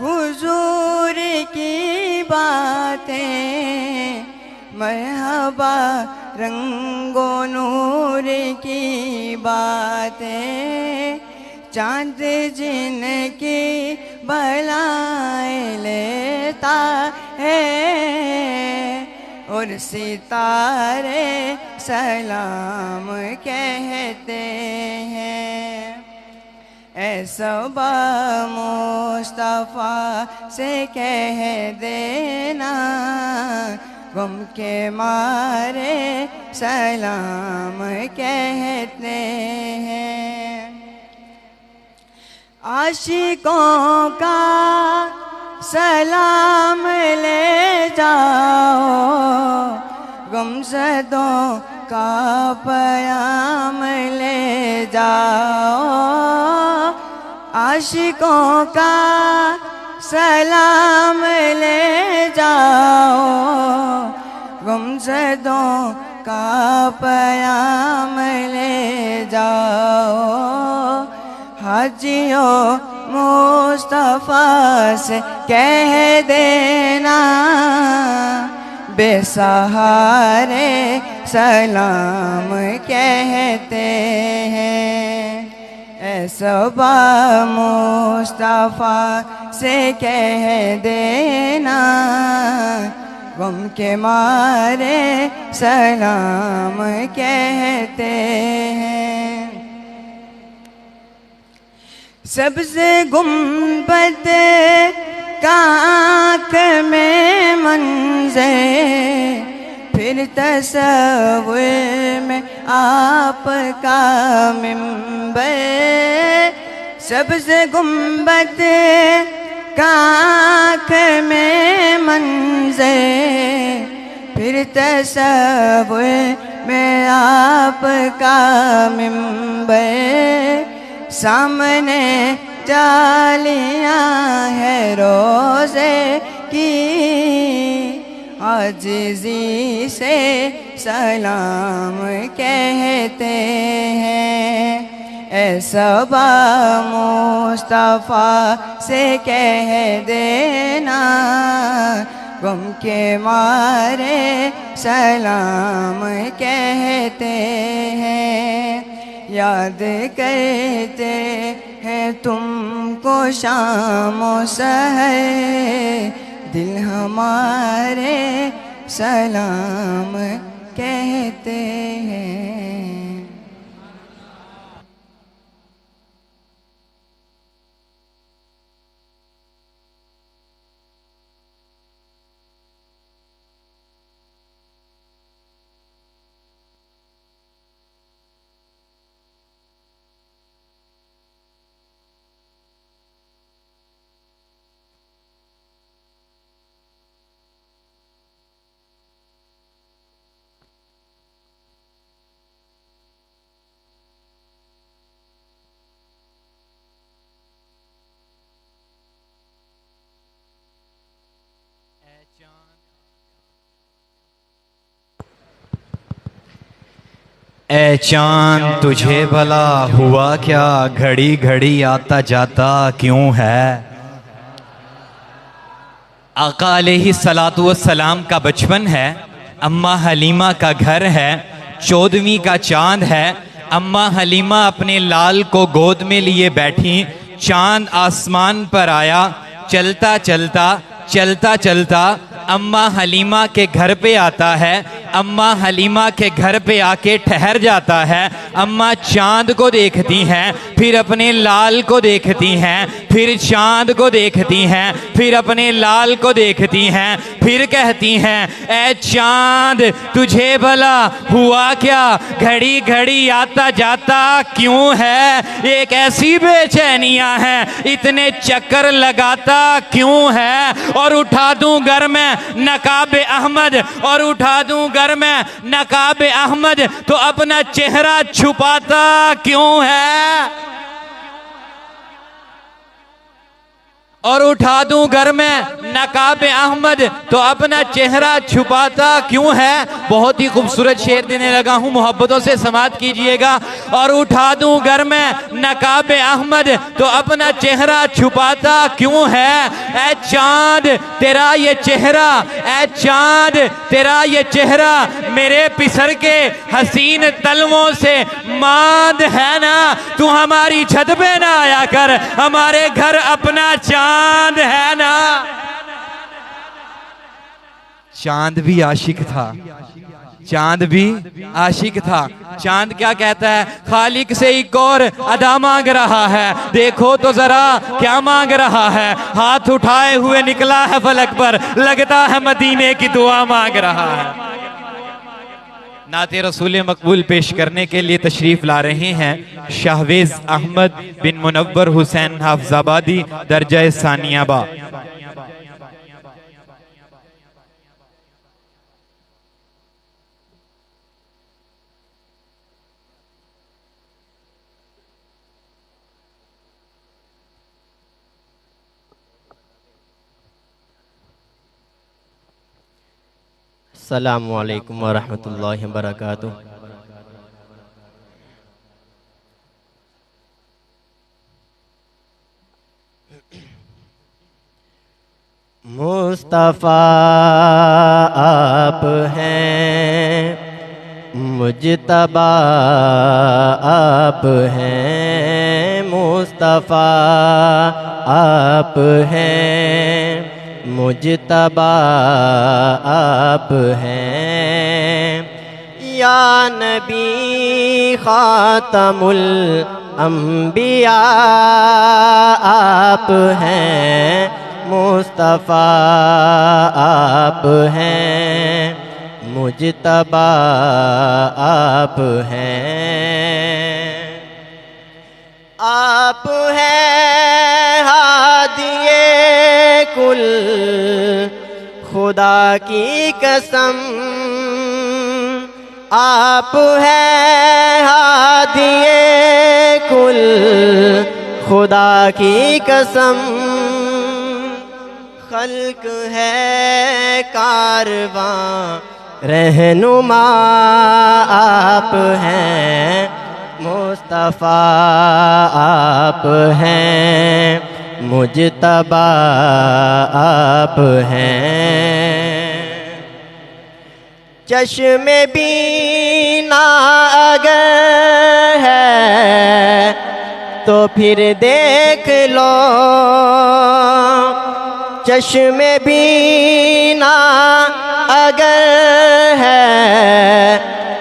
हुजूर की बातें, मरहबा रंगो नूर की बातें। चाँद जिनकी भलाएं लेता है, और सितारे सलाम कहते हैं। ऐ सबा मुस्तफ़ा से कह देना, गम के मारे सलाम कहते हैं। आशिकों का सलाम ले जाओ, गुमज़दों का पयाम ले जाओ। आशिकों का सलाम ले जाओ, गुमज़दों का पयाम ले जाओ। हाजियों मुस्तफ़ा से कह देना, बेसहारे सलाम कहते हैं। सबा मुस्तफ़ा से कह देना गम के मारे सलाम कहते हैं। सबसे गुंबद का आँख में मंज़र, फिर तसव्वुर में आपका मिंबर। सबसे गुंबद का आँख में मंज़र, फिर तसव्वुर में आपका मिंबर। सामने जालियाँ है रोज़े की, आजिज़ी से सलाम कहते हैं। सबा मुस्तफ़ा से कह देना गम के मारे सलाम कहते हैं। याद करते हैं तुमको शामो सहर, दिल हमारे सलाम कहते हैं। ए चांद तुझे भला हुआ क्या, घड़ी घड़ी आता जाता क्यों है। आका अलैहिस्सलातु वस्सलाम का बचपन है, अम्मा हलीमा का घर है, 14वीं का चांद है। अम्मा हलीमा अपने लाल को गोद में लिए बैठी, चांद आसमान पर आया। चलता चलता चलता चलता अम्मा हलीमा के घर पे आता है। अम्मा हलीमा के घर पे आके ठहर जाता है। अम्मा चांद को देखती हैं, फिर अपने लाल को देखती हैं, फिर चांद को देखती हैं, फिर अपने लाल को देखती हैं, फिर कहती हैं ए चांद तुझे भला हुआ क्या, घड़ी घड़ी आता जाता क्यों है। एक ऐसी बेचैनियां हैं, इतने चक्कर लगाता क्यों है। और उठा दूं घर में नकाबे अहमद, और उठा दूं घर में नकाबे अहमद, तो अपना चेहरा छुपाता क्यों है। और उठा दूं घर में नकाबे अहमद, तो अपना चेहरा छुपाता क्यों है। बहुत ही खूबसूरत शेर देने लगा हूं, मोहब्बतों से समात कीजिएगा। और उठा दूं घर में नकाबे अहमद, तो अपना चेहरा छुपाता क्यों है। ऐ चांद तेरा ये चेहरा, ऐ चांद तेरा ये चेहरा, मेरे पिसर के हसीन तलवों से मांद है ना। तू हमारी छत पे ना आया कर, हमारे घर अपना चांद है ना। चांद भी आशिक था, चांद भी आशिक था। चांद क्या कहता है, खालिक से एक और अदा मांग रहा है, देखो तो जरा क्या मांग रहा है। हाथ उठाए हुए निकला है फलक पर, लगता है मदीने की दुआ मांग रहा है। नाते रसूल मकबूल पेश करने के लिए तशरीफ ला रहे हैं शाहवेज अहमद बिन मुनव्वर हुसैन हाफजाबादी, दर्जा सानियाबा। अस्सलामु अलैकुम वरहमतुल्लाहि वबरकातुह। मुस्तफ़ा आप हैं, मुजतबा आप हैं, मुस्तफ़ा आप हैं, मुजतबा आप हैं। या नबी खातमुल अंबिया आप हैं, मुस्तफ़ा आप हैं, मुजतबा आप हैं। आप हैं हादिए कुल, खुदा की कसम आप हैं हादिए कुल, खुदा की कसम। खल्क है कारवां रहनुमा आप हैं, मुस्तफ़ा आप हैं, मुजतबा आप हैं। चश्मे बीना अगर है तो फिर देख लो, चश्मे बीना अगर है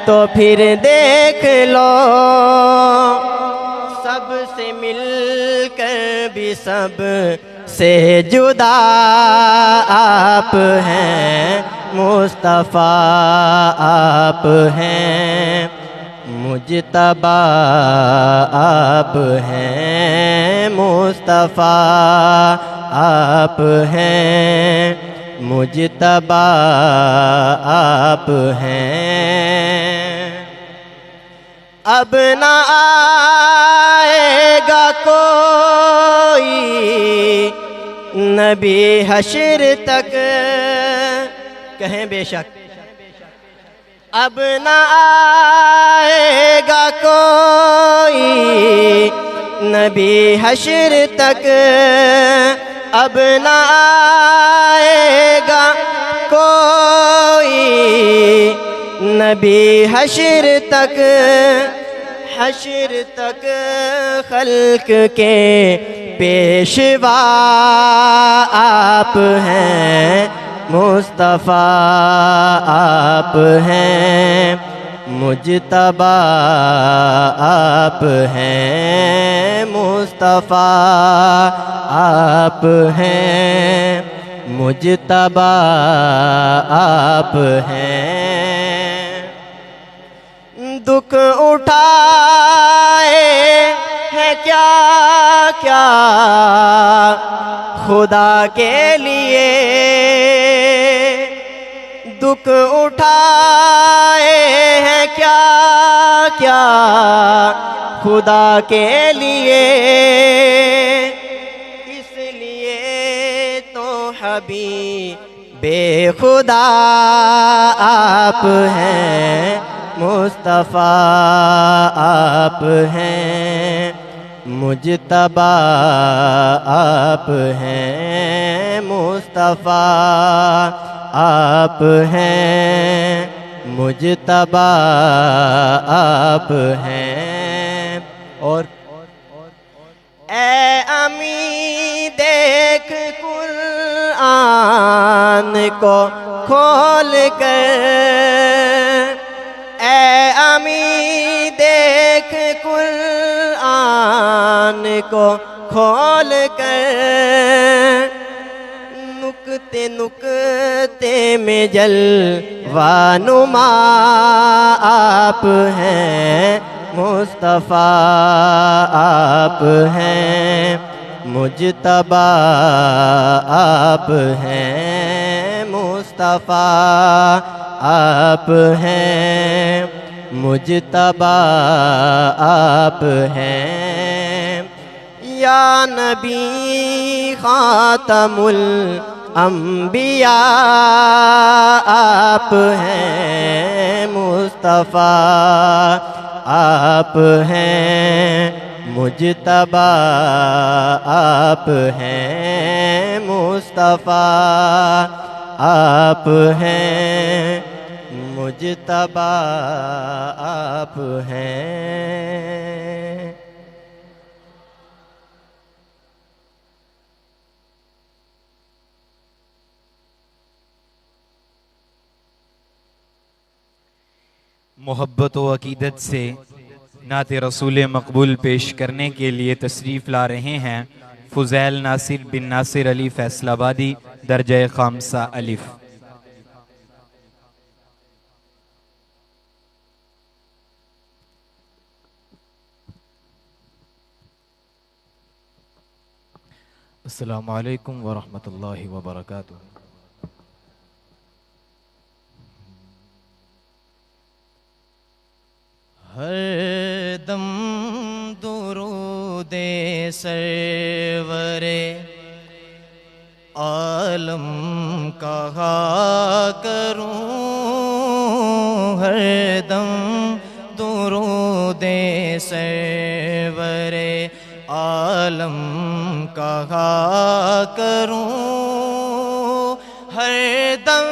तो फिर देख लो। सबसे मिलकर भी सब से जुदा आप हैं, मुस्तफ़ा आप हैं, मुजतबा आप हैं, मुस्तफ़ा आप हैं, मुजतबा आप हैं। अब ना आएगा कोई नबी हश्र तक, कहें बेशक। अब ना आएगा कोई नबी हश्र तक, अब ना आएगा कोई नबी हश्र तक। हश्र तक खल्क के पेशवा आप हैं, मुस्तफ़ा आप हैं, मुजतबा आप हैं, मुस्तफ़ा आप हैं, मुजतबा आप हैं। दुख उठाए हैं क्या क्या खुदा के लिए, दुख उठाए हैं क्या क्या खुदा के लिए। इसलिए तो हबीब बेखुदा आप हैं, मुस्तफ़ा आप हैं, मुजतबा आप हैं, मुस्तफ़ा आप हैं, मुजतबा आप हैं। और ए अमी देख कुरान को खोल कर, ए अमी देख कुरान को खोल कर, नुक्ते नुक्ते में जलवानुमा आप हैं, मुस्तफ़ा आप हैं, मुजतबा आप हैं, मुस्तफ़ा आप हैं, मुजतबा आप हैं। या नबी खातमुल अंबिया आप हैं, मुस्तफ़ा आप हैं, मुजतबा आप हैं, मुस्तफ़ा आप हैं, मुजतबा आप हैं। मोहब्बत व अकीदत से नात रसूल मकबूल पेश करने के लिए तशरीफ़ ला रहे हैं फ़ुज़ैल नासिर बिन नासिर अली फैसलाबादी दर्जा खामसा अलिफ। अस्सलामु अलैकुम व रहमतुल्लाहि व बरकातुहू। हर दम दुरूदे सरवरे आलम कहा करूं, हर दम दुरूदे सरवरे आलम कहा करूं, हर दम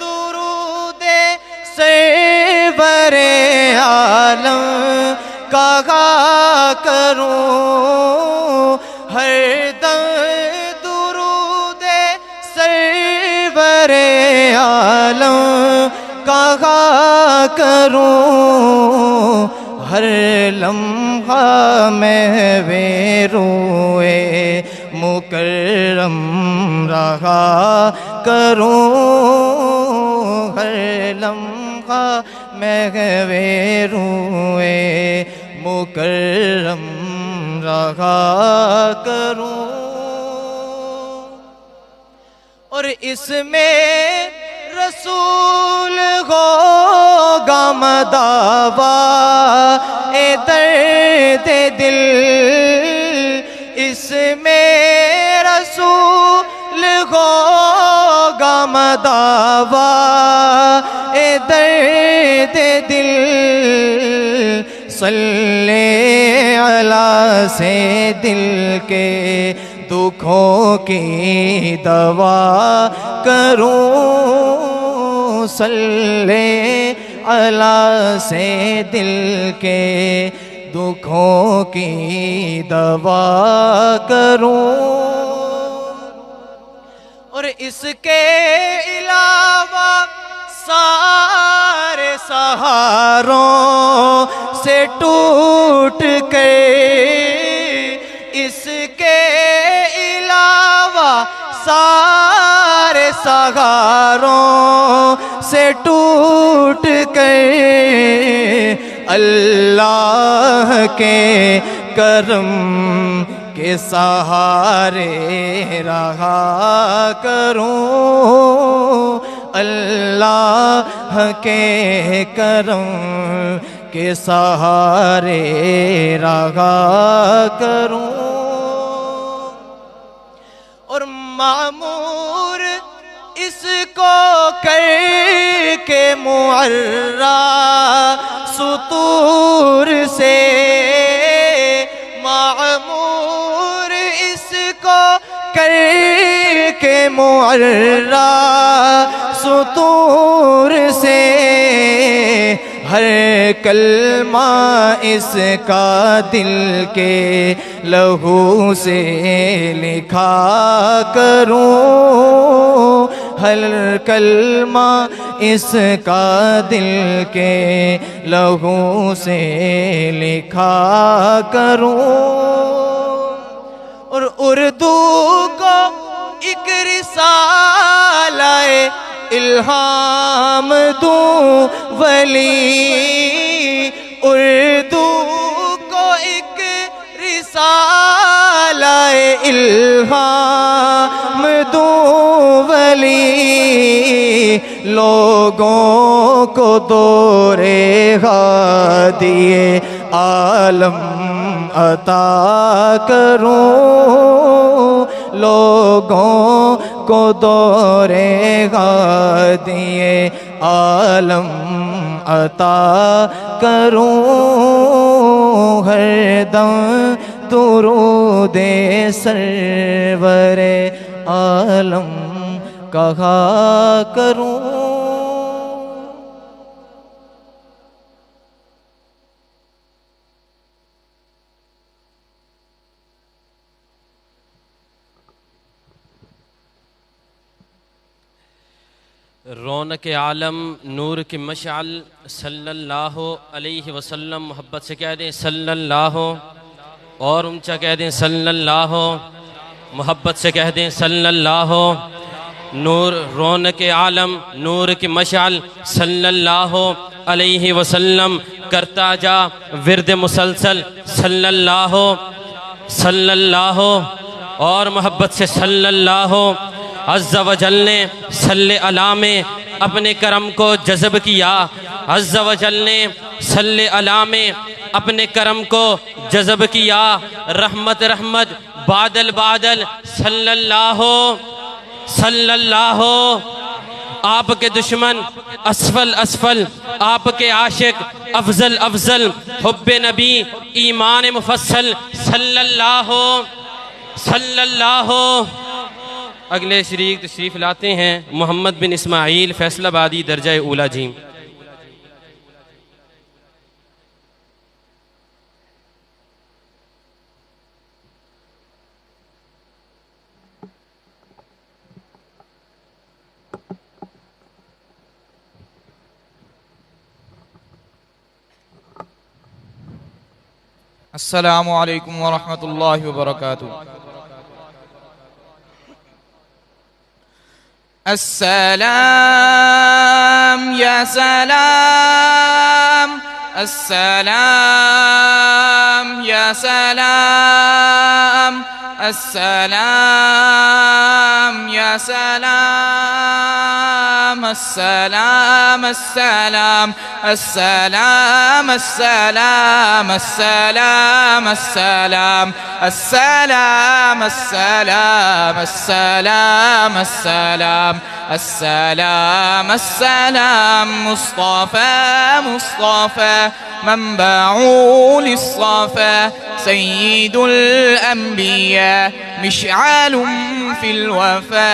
दुरूदे सरवरे आलम कहा करूं, हर दम दुरूदे सरवरे आलम कहा करूं, हर लम्हा महवे रोए मुकर्रम रहा करूं, हर लम्हा महवे रोए मुकर्रम रहा करूं। और इसमें रसूल होगा मदावा ए दर्द दिल, इसमें रसूल होगा मदावा ए दर्द दिल, सल्ले अला से दिल के दुखों की दवा करूं, सल्ले अला से दिल के दुखों की दवा करूं। और इसके अलावा सारे सहारों से टूट कर, इसके अलावा सारे सहारों से टूट कर, अल्लाह के करम के सहारे रहा करूं, अल्लाह के करम के सहारे रहा करूं। और मामूर इसको करके मुअर्रा सुतूर से, मामूर इसको करके मुअर्रा सुतूर से, हर कलमा इसका दिल के लहू से लिखा करूं, हर कलमा इसका दिल के लहू से लिखा करूं। और उर्दू को एक रिसाला-ए इल्हाम दूं वली, उर्दू को एक रिसाला-ए इल्हाम दूं वली, लोगों को दोरे हादिए आलम अता करूं, लोगों को दौरे हादिए आलम अता करूं, हर दम दुरूदे सरवरे आलम कहा करूं। रौनक आलम नूर की मशाल सल्लल्लाहु अलैहि वसल्लम, मोहब्बत से कह दें सल्लल्लाहु, और ऊंचा कह दें सल्लल्लाहु, मोहब्बत से कह दें सल्लल्लाहु। नूर रौनक आलम नूर की मशाल सल्लल्लाहु अलैहि वसल्लम, करता जा विरद मुसलसल सल्लल्लाहु सल्लल्लाहु, और मोहब्बत से सल्लल्लाहु। अज़्ज़ा वजल ने सल्ले अला में अपने करम को जज़ब किया, अज़्ज़ा वजल ने सल्ले अला में अपने करम को जज़ब किया। रहमत रहमत बादल बादल सल्लल्लाहु सल्लल्लाहु। आपके दुश्मन असफल असफल, आपके आशिक अफजल अफजल, हुब्बे नबी ईमान मुफस्सल सल्लल्लाहु सल्लल्लाहु। अगले शरीक तशरीफ़ लाते हैं मोहम्मद बिन इस्माइल फैसलाबादी दर्जा ऊला जी। अस्सलामु अलैकुम वरहमतुल्लाहि वबरकातुहू। अस्सलाम या सलाम, अस्सलाम या सलाम, अस्सलाम या सलाम, अस्सलाम अस्सलाम अस्सलाम अस्सलाम अस्सलाम अस्सलाम अस्सलाम अस्सलाम अस्सलाम अस्सलाम अस्सलाम अस्सलाम। मुस्तफ़ा मुस्तफ़ा मंबउल इस्सफ़ा, सय्यिदुल अंबिया मिशअलुम फिल वफ़ा,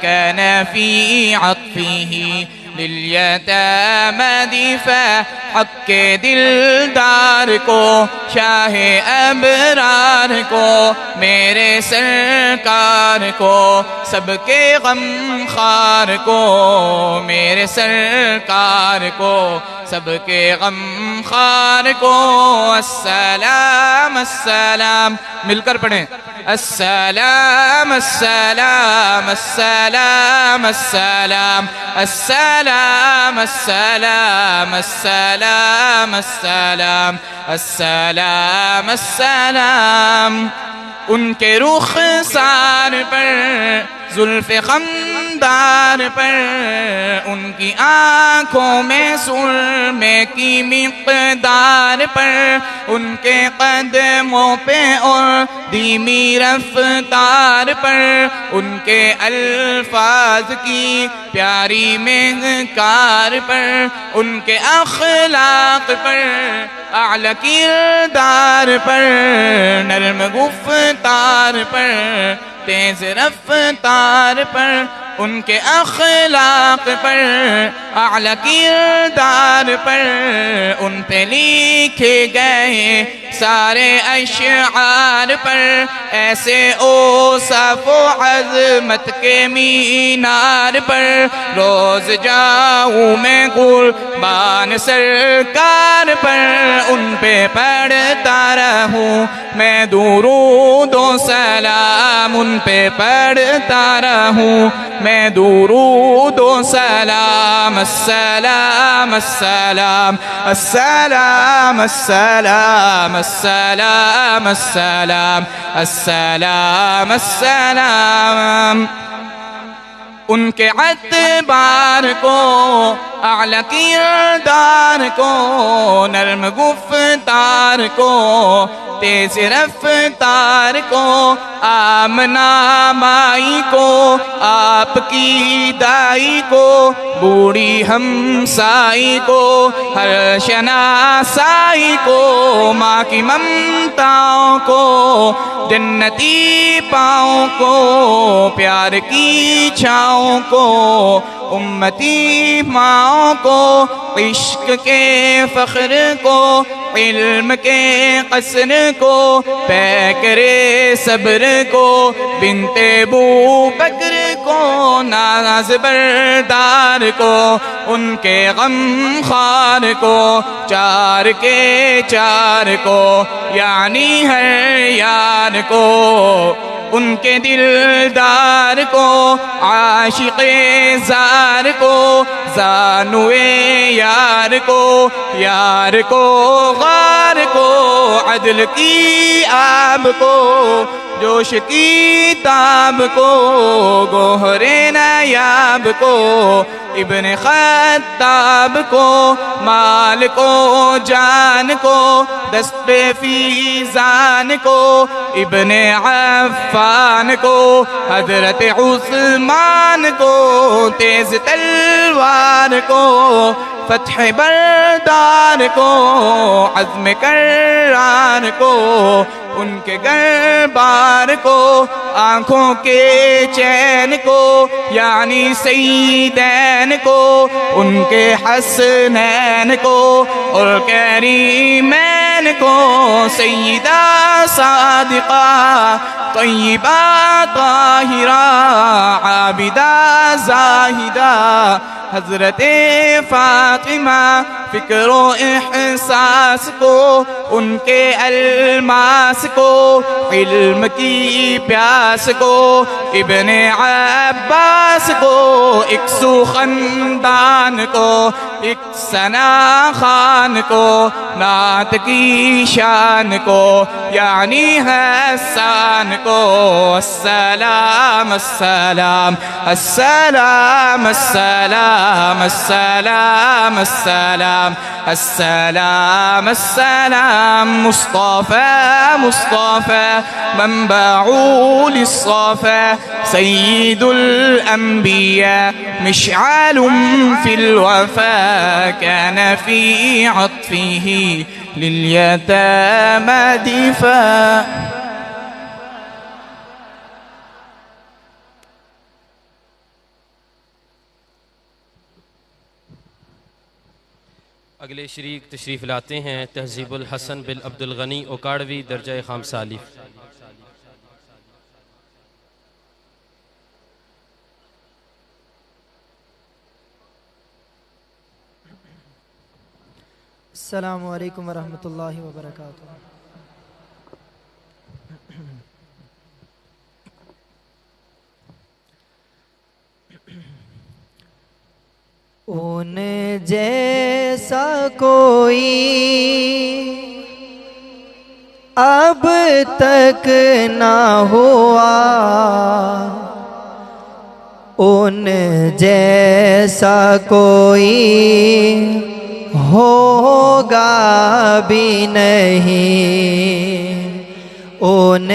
काना फी अत्फ़िही लिल्यतामा दिफ़ा। हक़ के दिलदार को शाहे अबरार को, मेरे सरकार को सबके गमखार को, मेरे सरकार को सबके गमखार को। अस्सलाम अस्सलाम, मिलकर पढ़ें अस्सलाम अस्सलाम अस्सलाम अस्सलाम अस्सलाम अस्सलाम अस्सलाम अस्सलाम अस्सलाम अस्सलाम। उनके रुख़सार पर ज़ुल्फ़े ख़मदार पर, उनकी आँखों में सुरमे की मिक़दार पर, उनके कदमों पे और धीमी रफ्तार पर, उनके अल्फाज की प्यारी महकार पर, उनके अख़लाक़ पर आला किरदार पर, नर्म गुफ्तार पर तेज रफ्तार पर, उनके अख़लाक़ पर आला किरदार पर, उन पे लिखे गए सारे अशआर पर, ऐसे औसाफ़ व अज़मत के मीनार पर, रोज़ जाऊँ मैं कुर्बान सरकार पर, उन पे पढ़ता रहूँ मैं दुरूद व सलाम, उन पे पढ़ता रहूँ मैं दुरूद व सलाम। अस्सलाम अस्सलाम अस्सलाम अस्सलाम अस्सलाम अस्सलाम अस्सलाम अस्सलाम। उनके अतबार को आला किरदार को, नर्म गुफ्तार को, तेज रफ्तार को, आमना माई को, आपकी दाई को, बूढ़ी हमसाई को, हर शनासाई को, माँ की ममताओं को, जन्नती पाँव को, प्यार की छाँव को, उम्मती माँओं को, इश्क के फ़ख्र को, इल्म के कसर को, पैकरे सब्र को, बिनते बू बकर को, नाज बरदार को, उनके गम खार को, चार के चार को, यानी हर यार को, उनके दिलदार को, आशिक़े ज़ार को, ज़ानुए यार को, यार को गार को, अदल की आब को, जोश की ताब को, गोहरे नायाब को, इब्न खत्ताब को, माल को जान को, दस्ते फीजान को, इब्न अफ़्फ़ान को, हज़रत उस्मान को, तेज तलवार को, फ़त्ह बरदार को, अज़्म कर्रार को, उनके गरबार को, आँखों के चैन को, यानी सईदैन को, उनके हसनैन को, और करीमैन को, सईदा सादिक़ा, तय्यिबा ताहिरा, आबिदा ज़ाहिदा, हज़रत फ़ातिमा, फ़िक्र एहसास को, उनके अल्मास को, इल्म की प्यास को, इब्ने अब्बास को, एक सुखंदान को, एक सना खान को, नात की शान को, यानी हसन को, अस्सलाम अस्सलाम अस्सलाम अस्सलाम अस्सलाम अस्सलाम अस्सलाम अस्सलाम, मुस्तफ़ा मुस्तफ़ा मंबउल इस्सफ़ा, सय्यिदुल अंबिया, मिशअलुम फिल वफ़ा, कान फ़ी अत्फ़िही लिल यतामा दिफ़ा। अगले शरीक तशरीफ़ लाते हैं तहज़ीबुल हसन बिन अब्दुल गनी ओकाड़वी, दर्जा खामसालिफ। अस्सलामु अलैकुम वरहमतुल्लाहि वबरकातुहू। उन जैसा कोई अब तक ना हुआ, उन जैसा कोई होगा भी नहीं, उन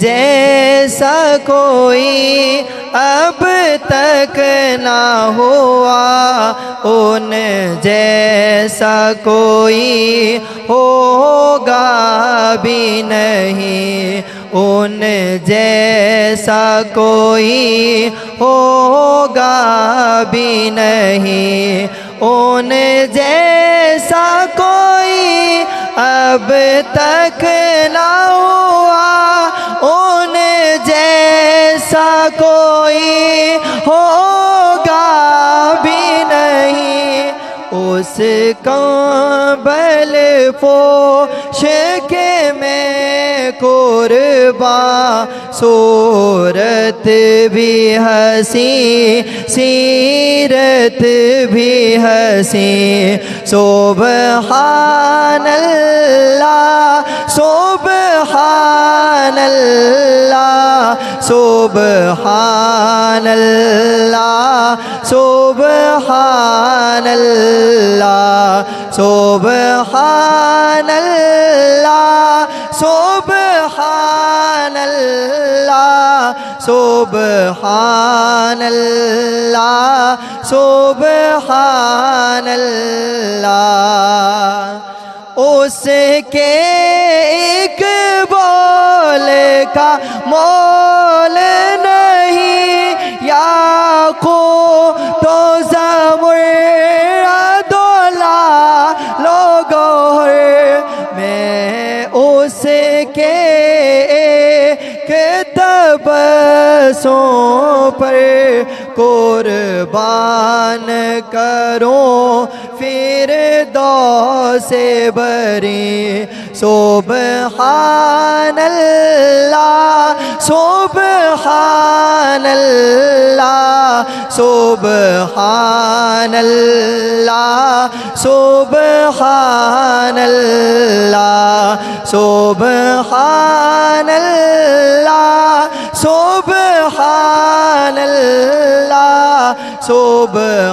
जैसा कोई अब तक ना हुआ, उन जैसा कोई होगा भी नहीं, उन जैसा कोई होगा भी नहीं, उन जैसा कोई अब तक ना हुआ, उन जैसा कोई होगा भी नहीं, उस काबल पोश के मैं कुर्बान, सूरत भी हसी सीरत भी हसी, सुबहान अल्लाह सुबहान अल्लाह सुबहान अल्लाह सुबहान अल्लाह सुबहानल्लाह सुबहानल्लाह सुबहानल्लाह सुबहानल्लाह उसके एक बोल का मोल नहीं या को तो ज़मुर्दोला लोगों मैं उसके तबसों पर कुर्बान करूं फिर दो से बरी सुबहानल्लाह सुबहानल्लाह सुबहानल्लाह सुबहानल्लाह सुबहानल्लाह सुबहानल्लाह सुबहानल्लाह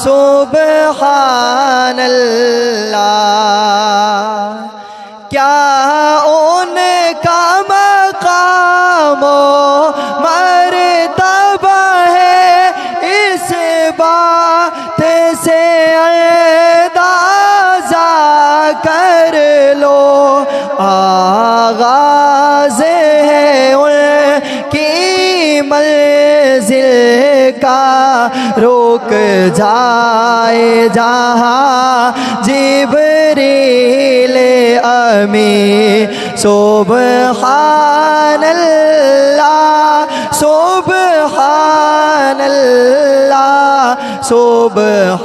सुबहानल्लाह क्या उनका मकाम मर्तबा है इस बात से अंदाज़ा कर लो आगाज़ है उनकी मंज़िल का रुक जाए जहाँ जिब्रील अमी सुबहानल्लाह सुबहानल्लाह सुबहानल्लाह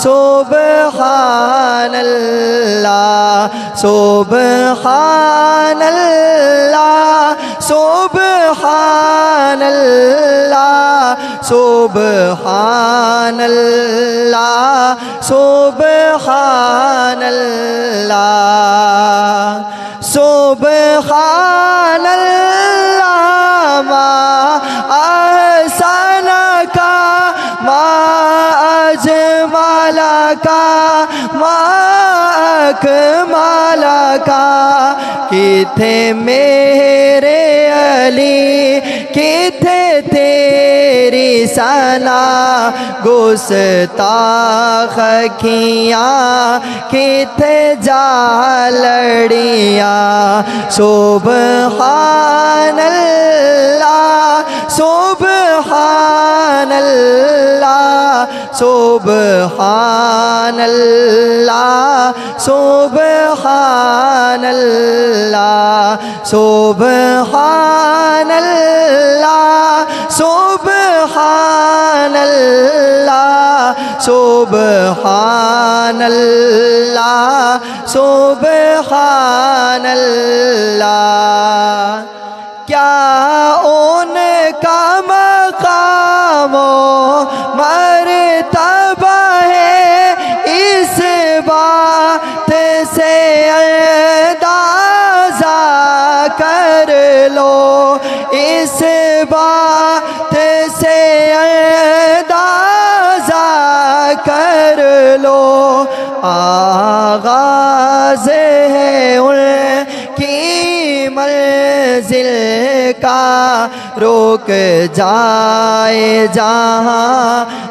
सुबहानल्लाह सुबहानल्लाह सुबहानल्लाह सुबहानल्लाह सुबहानल्लाह सुबहानल्लाह मा ahsana ka ma ajmala ka ma akmala ka किथे मेरे अली किथे तेरी सना गुस्ताख खियाँ किथे जालड़ियाँ सुबहानल्लाह सुबहानल्लाह सुबहानल्लाह सुबहानल्लाह सुबहानल्लाह सुबहानल्लाह सुबहानल्लाह सुबहानल्लाह क्या उनका मकाम मर्तबा है इस बात से अंदाज़ा कर लो इस बात से अंदाज़ा कर लो आगाज़ है उनकी मंज़िल का रुक जाए जहाँ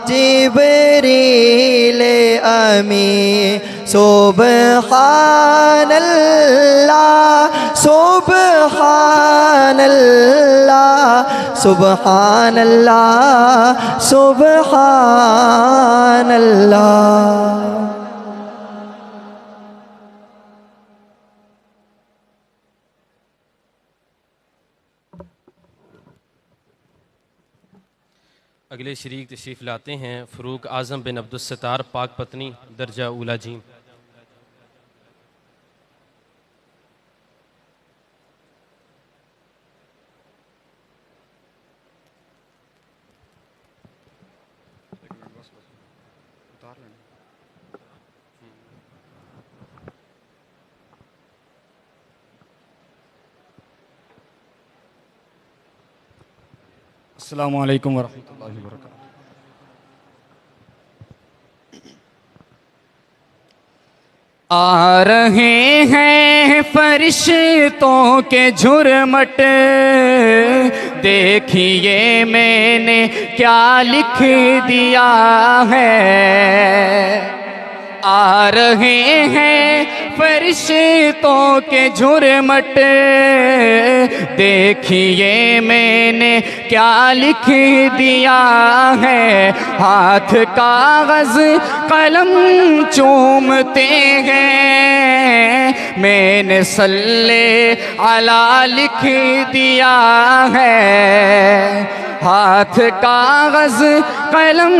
जिब्रील अमी सुबहानल्लाह सुबहानल्लाह सुबहानल्लाह सुबहानल्लाह। अगले शरीक तशरीफ़ लाते हैं फ़रूक आज़म बिन अब्दुस्सत्तार पाक पत्नी दर्जा उला जी। अस्सलामु अलैकुम वरहमतुल्लाहि वबरकातुहू। आ रहे हैं फरिश्तों के झुरमट, देखिए मैंने क्या लिख दिया है। आ रहे हैं फरिश्तों के झुरमट, देखिए मैंने क्या लिख दिया है। हाथ कागज कलम चूमते हैं, मैंने सल्ले अला लिख दिया है। हाथ कागज कलम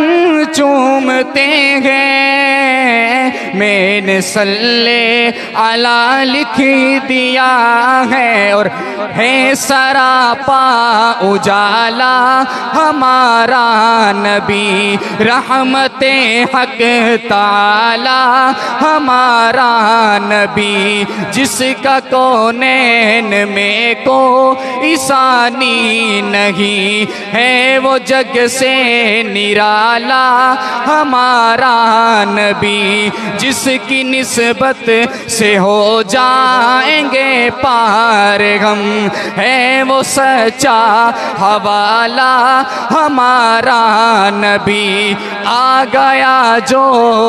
चूमते हैं, मैंने सल्ले अला लिख दिया है। और है सरापा उजाला हमारा नबी, रहमते हक ताला हमारा नबी, जिसका कौनैन में को ईसानी नहीं है, वो जग से निराला हमारा नबी, जिसकी निस्बत से हो जाएंगे पार हम, है वो सच्चा हवाला हमारा नबी। आ गया जो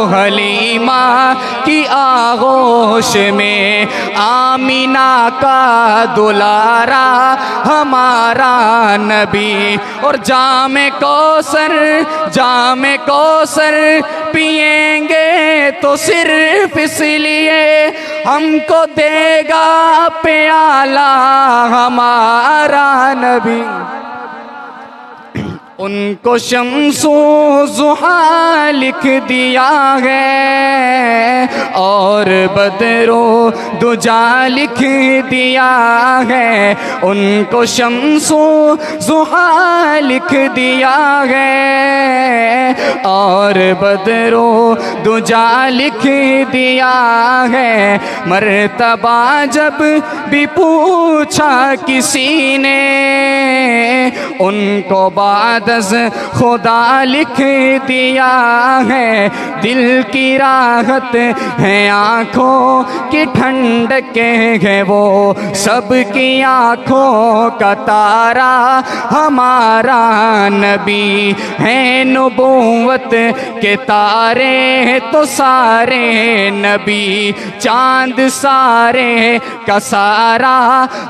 हलीमा की आगोश में, आमीना का दुलारा हमारा नबी। और जामे कौसर पिएंगे तो सिर्फ इसलिए हमको देगा प्याला हमारा नबी। उनको शम्सो ज़ुहा लिख दिया है, और बदरो दुजा लिख दिया है। उनको शम्सो ज़ुहा लिख दिया है, और बदरो दुजा लिख दिया है। मर्तबा जब भी पूछा किसी ने, उनको बाद खुदा लिख दिया है। दिल की राहत है आँखों की ठंडक है वो, सबकी आँखों का तारा हमारा नबी है। नबूवत के तारे तो सारे नबी, चांद सारे का सारा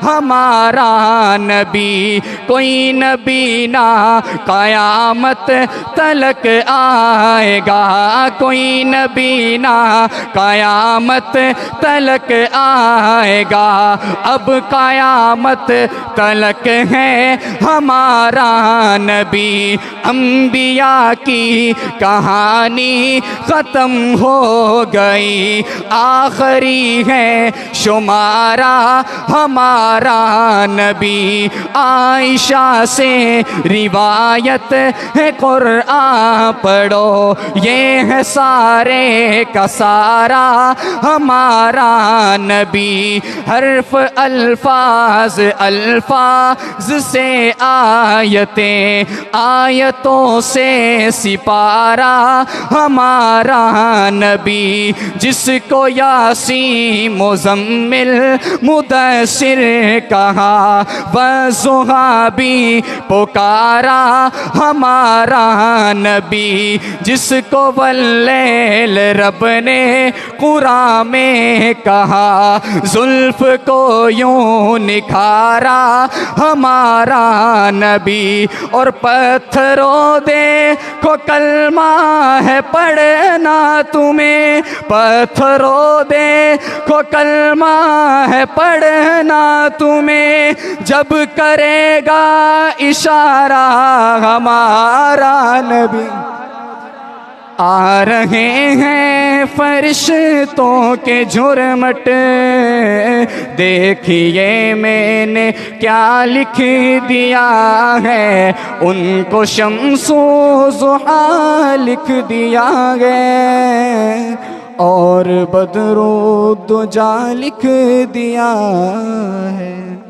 हमारा नबी। कोई नबी ना कयामत तलक आएगा, कोई नबी ना कयामत तलक आएगा। अब कयामत तलक है हमारा नबी। अंबिया की कहानी ख़त्म हो गई, आखिरी है शुमारा हमारा नबी। आयशा से रिवायत है कुरान पढ़ो, ये है सारे का सारा हमारा नबी। हर्फ अल्फाज अल्फाज से आयतें, आयतों से सिपारा हमारा नबी। जिसको यासीन मुज़म्मिल मुदस्सिर कहा, वज़ुहा भी पुकारा हमारा नबी। जिसको वल्लैल रब ने कुरान में कहा, जुल्फ को यूं निखारा हमारा नबी। और पत्थरों दे को कलमा है पढ़ना तुम्हें, पत्थरों दे को कलमा है पढ़ना तुम्हें। जब करेगा इशारा हमारा नबी। आ रहे हैं फरिश्तों के झुरमट, देखिए मैंने क्या लिख दिया है। उनको शम्सो ज़ुहा लिख दिया है, और बदरो दुजा लिख दिया है।